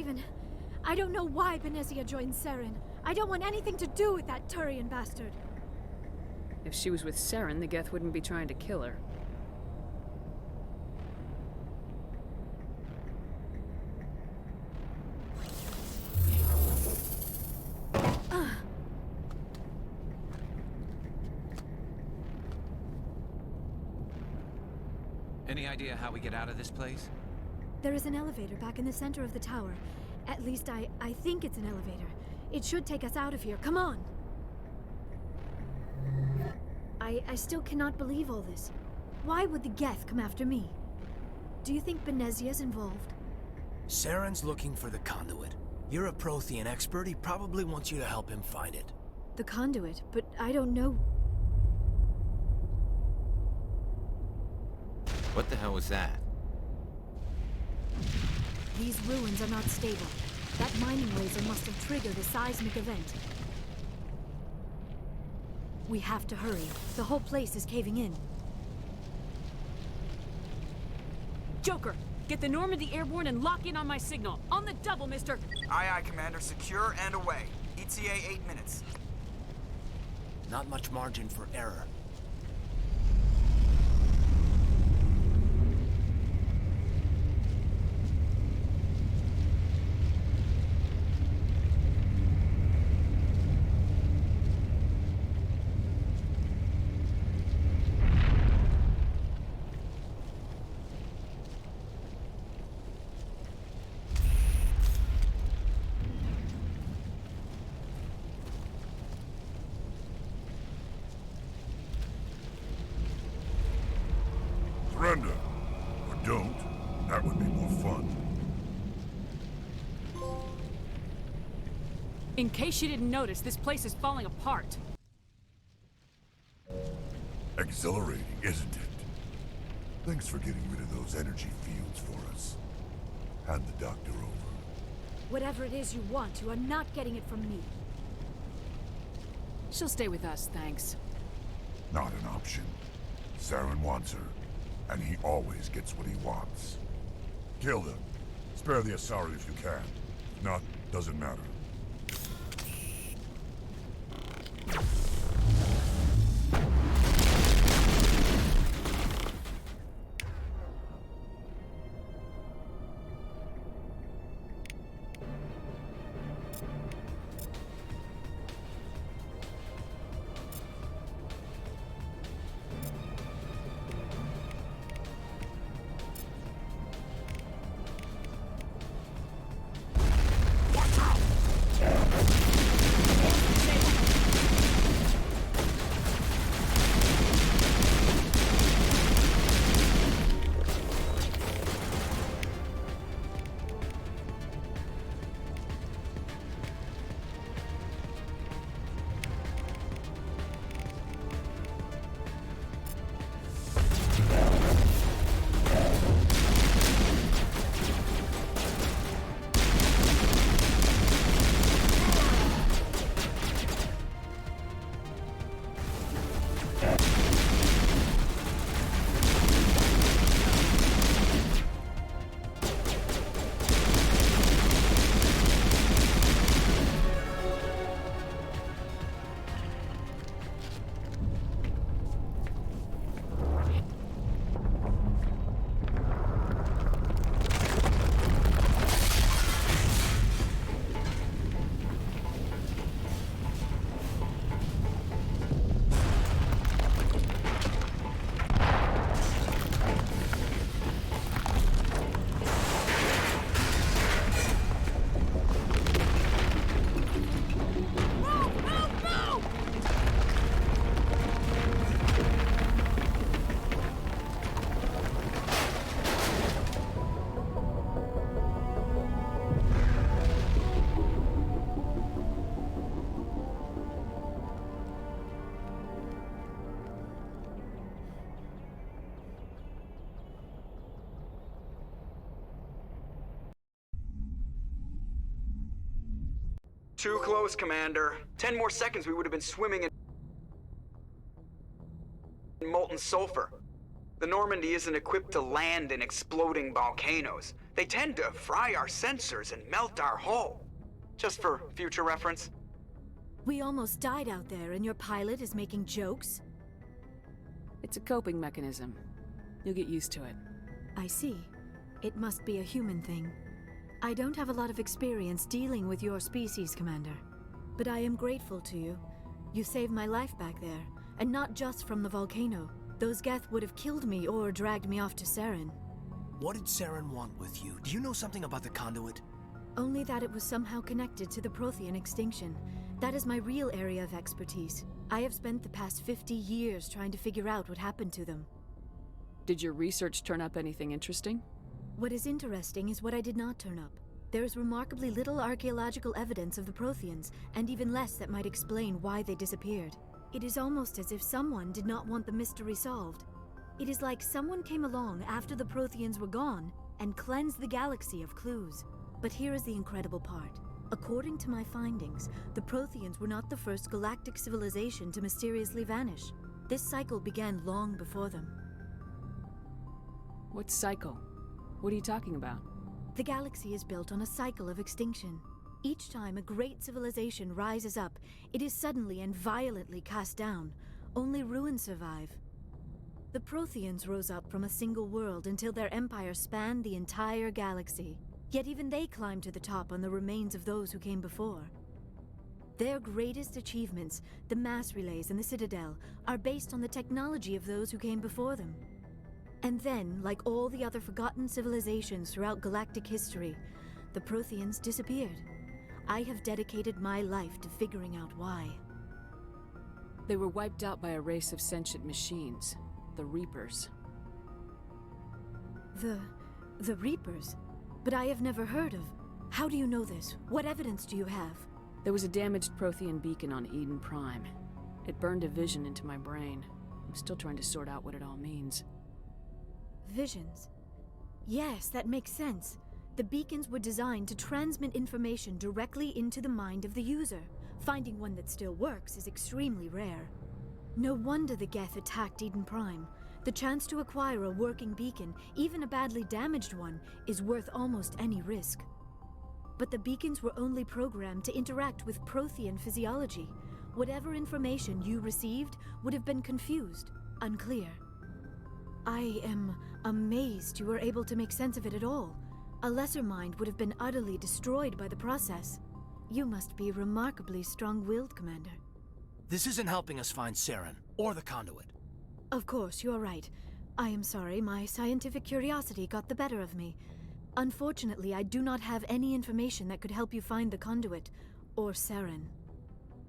know why Benezia joined Saren. I don't want anything to do with that Turian bastard. If she was with Saren, the Geth wouldn't be trying to kill her. Any idea how we get out of this place? There is an elevator back in the center of the tower. At least I think it's an elevator. It should take us out of here. Come on! I still cannot believe all this. Why would the Geth come after me? Do you think Benezia's involved? Saren's looking for the conduit. You're a Prothean expert. He probably wants you to help him find it. The conduit, but I don't know. What the hell was that? These ruins are not stable. That mining laser must have triggered a seismic event. We have to hurry. The whole place is caving in. Joker, get the Normandy airborne and lock in on my signal. On the double, mister! Aye, aye, Commander. Secure and away. ETA 8 minutes. Not much margin for error. Surrender. Or don't. That would be more fun. In case you didn't notice, this place is falling apart. Exhilarating, isn't it? Thanks for getting rid of those energy fields for us. Hand the doctor over. Whatever it is you want, you are not getting it from me. She'll stay with us, thanks. Not an option. Saren wants her, and he always gets what he wants. Kill them. Spare the Asari if you can. If not, doesn't matter. Too close, Commander. 10 more seconds we would have been swimming in molten sulfur. The Normandy isn't equipped to land in exploding volcanoes. They tend to fry our sensors and melt our hull. Just for future reference. We almost died out there, and your pilot is making jokes? It's a coping mechanism. You'll get used to it. I see. It must be a human thing. I don't have a lot of experience dealing with your species, Commander. But I am grateful to you. You saved my life back there, and not just from the volcano. Those Geth would have killed me or dragged me off to Saren. What did Saren want with you? Do you know something about the conduit? Only that it was somehow connected to the Prothean extinction. That is my real area of expertise. I have spent the past 50 years trying to figure out what happened to them. Did your research turn up anything interesting? What is interesting is what I did not turn up. There is remarkably little archaeological evidence of the Protheans, and even less that might explain why they disappeared. It is almost as if someone did not want the mystery solved. It is like someone came along after the Protheans were gone and cleansed the galaxy of clues. But here is the incredible part. According to my findings, the Protheans were not the first galactic civilization to mysteriously vanish. This cycle began long before them. What cycle? What are you talking about? The galaxy is built on a cycle of extinction. Each time a great civilization rises up, it is suddenly and violently cast down. Only ruins survive. The Protheans rose up from a single world until their empire spanned the entire galaxy. Yet even they climbed to the top on the remains of those who came before. Their greatest achievements, the mass relays and the Citadel, are based on the technology of those who came before them. And then, like all the other forgotten civilizations throughout galactic history, the Protheans disappeared. I have dedicated my life to figuring out why. They were wiped out by a race of sentient machines, the Reapers. The Reapers? But I have never heard of. How do you know this? What evidence do you have? There was a damaged Prothean beacon on Eden Prime. It burned a vision into my brain. I'm still trying to sort out what it all means. Visions? Yes, that makes sense. The beacons were designed to transmit information directly into the mind of the user. Finding one that still works is extremely rare. No wonder the Geth attacked Eden Prime. The chance to acquire a working beacon, even a badly damaged one, is worth almost any risk. But the beacons were only programmed to interact with Prothean physiology. Whatever information you received would have been confused, unclear. I am amazed you were able to make sense of it at all. A lesser mind would have been utterly destroyed by the process. You must be remarkably strong-willed, Commander. This isn't helping us find Saren, or the conduit. Of course, you're right. I am sorry, my scientific curiosity got the better of me. Unfortunately, I do not have any information that could help you find the conduit, or Saren.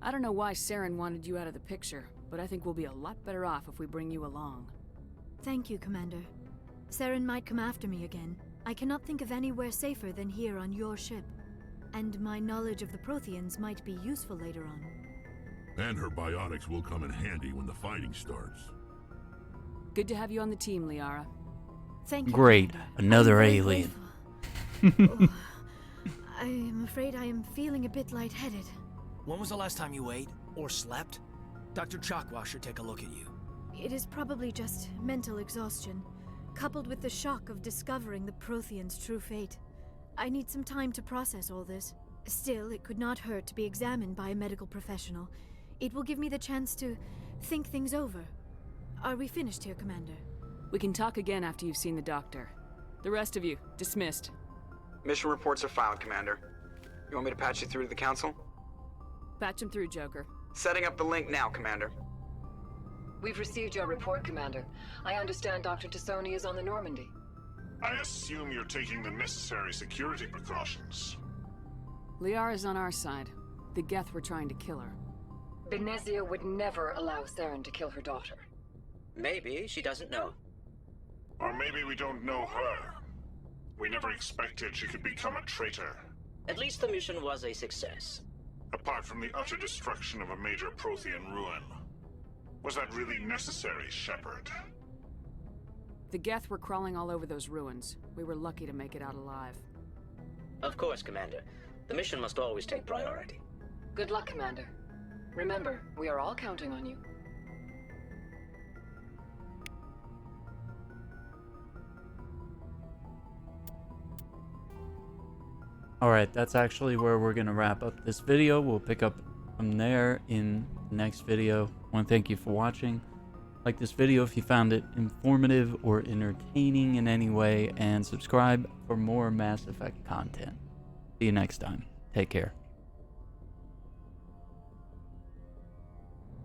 I don't know why Saren wanted you out of the picture, but I think we'll be a lot better off if we bring you along. Thank you, Commander. Saren might come after me again. I cannot think of anywhere safer than here on your ship. And my knowledge of the Protheans might be useful later on. And her biotics will come in handy when the fighting starts. Good to have you on the team, Liara. Thank you. Great. Commander. Another alien. I am afraid I am feeling a bit lightheaded. When was the last time you ate, or slept? Dr. Chakwa should take a look at you. It is probably just mental exhaustion, coupled with the shock of discovering the Protheans' true fate. I need some time to process all this. Still, it could not hurt to be examined by a medical professional. It will give me the chance to think things over. Are we finished here, Commander? We can talk again after you've seen the doctor. The rest of you, dismissed. Mission reports are filed, Commander. You want me to patch you through to the Council? Patch him through, Joker. Setting up the link now, Commander. We've received your report, Commander. I understand Dr. Tassoni is on the Normandy. I assume you're taking the necessary security precautions. Liara's on our side. The Geth were trying to kill her. Benezia would never allow Saren to kill her daughter. Maybe she doesn't know. Or maybe we don't know her. We never expected she could become a traitor. At least the mission was a success. Apart from the utter destruction of a major Prothean ruin. Was that really necessary, Shephard? The Geth were crawling all over those ruins. We were lucky to make it out alive. Of course, Commander. The mission must always take priority. Good luck, Commander. Remember, we are all counting on you. Alright, that's actually where we're going to wrap up this video. We'll pick up from there in the next video. I want to thank you for watching. Like this video if you found it informative or entertaining in any way, and subscribe for more Mass Effect content. See you next time. Take care.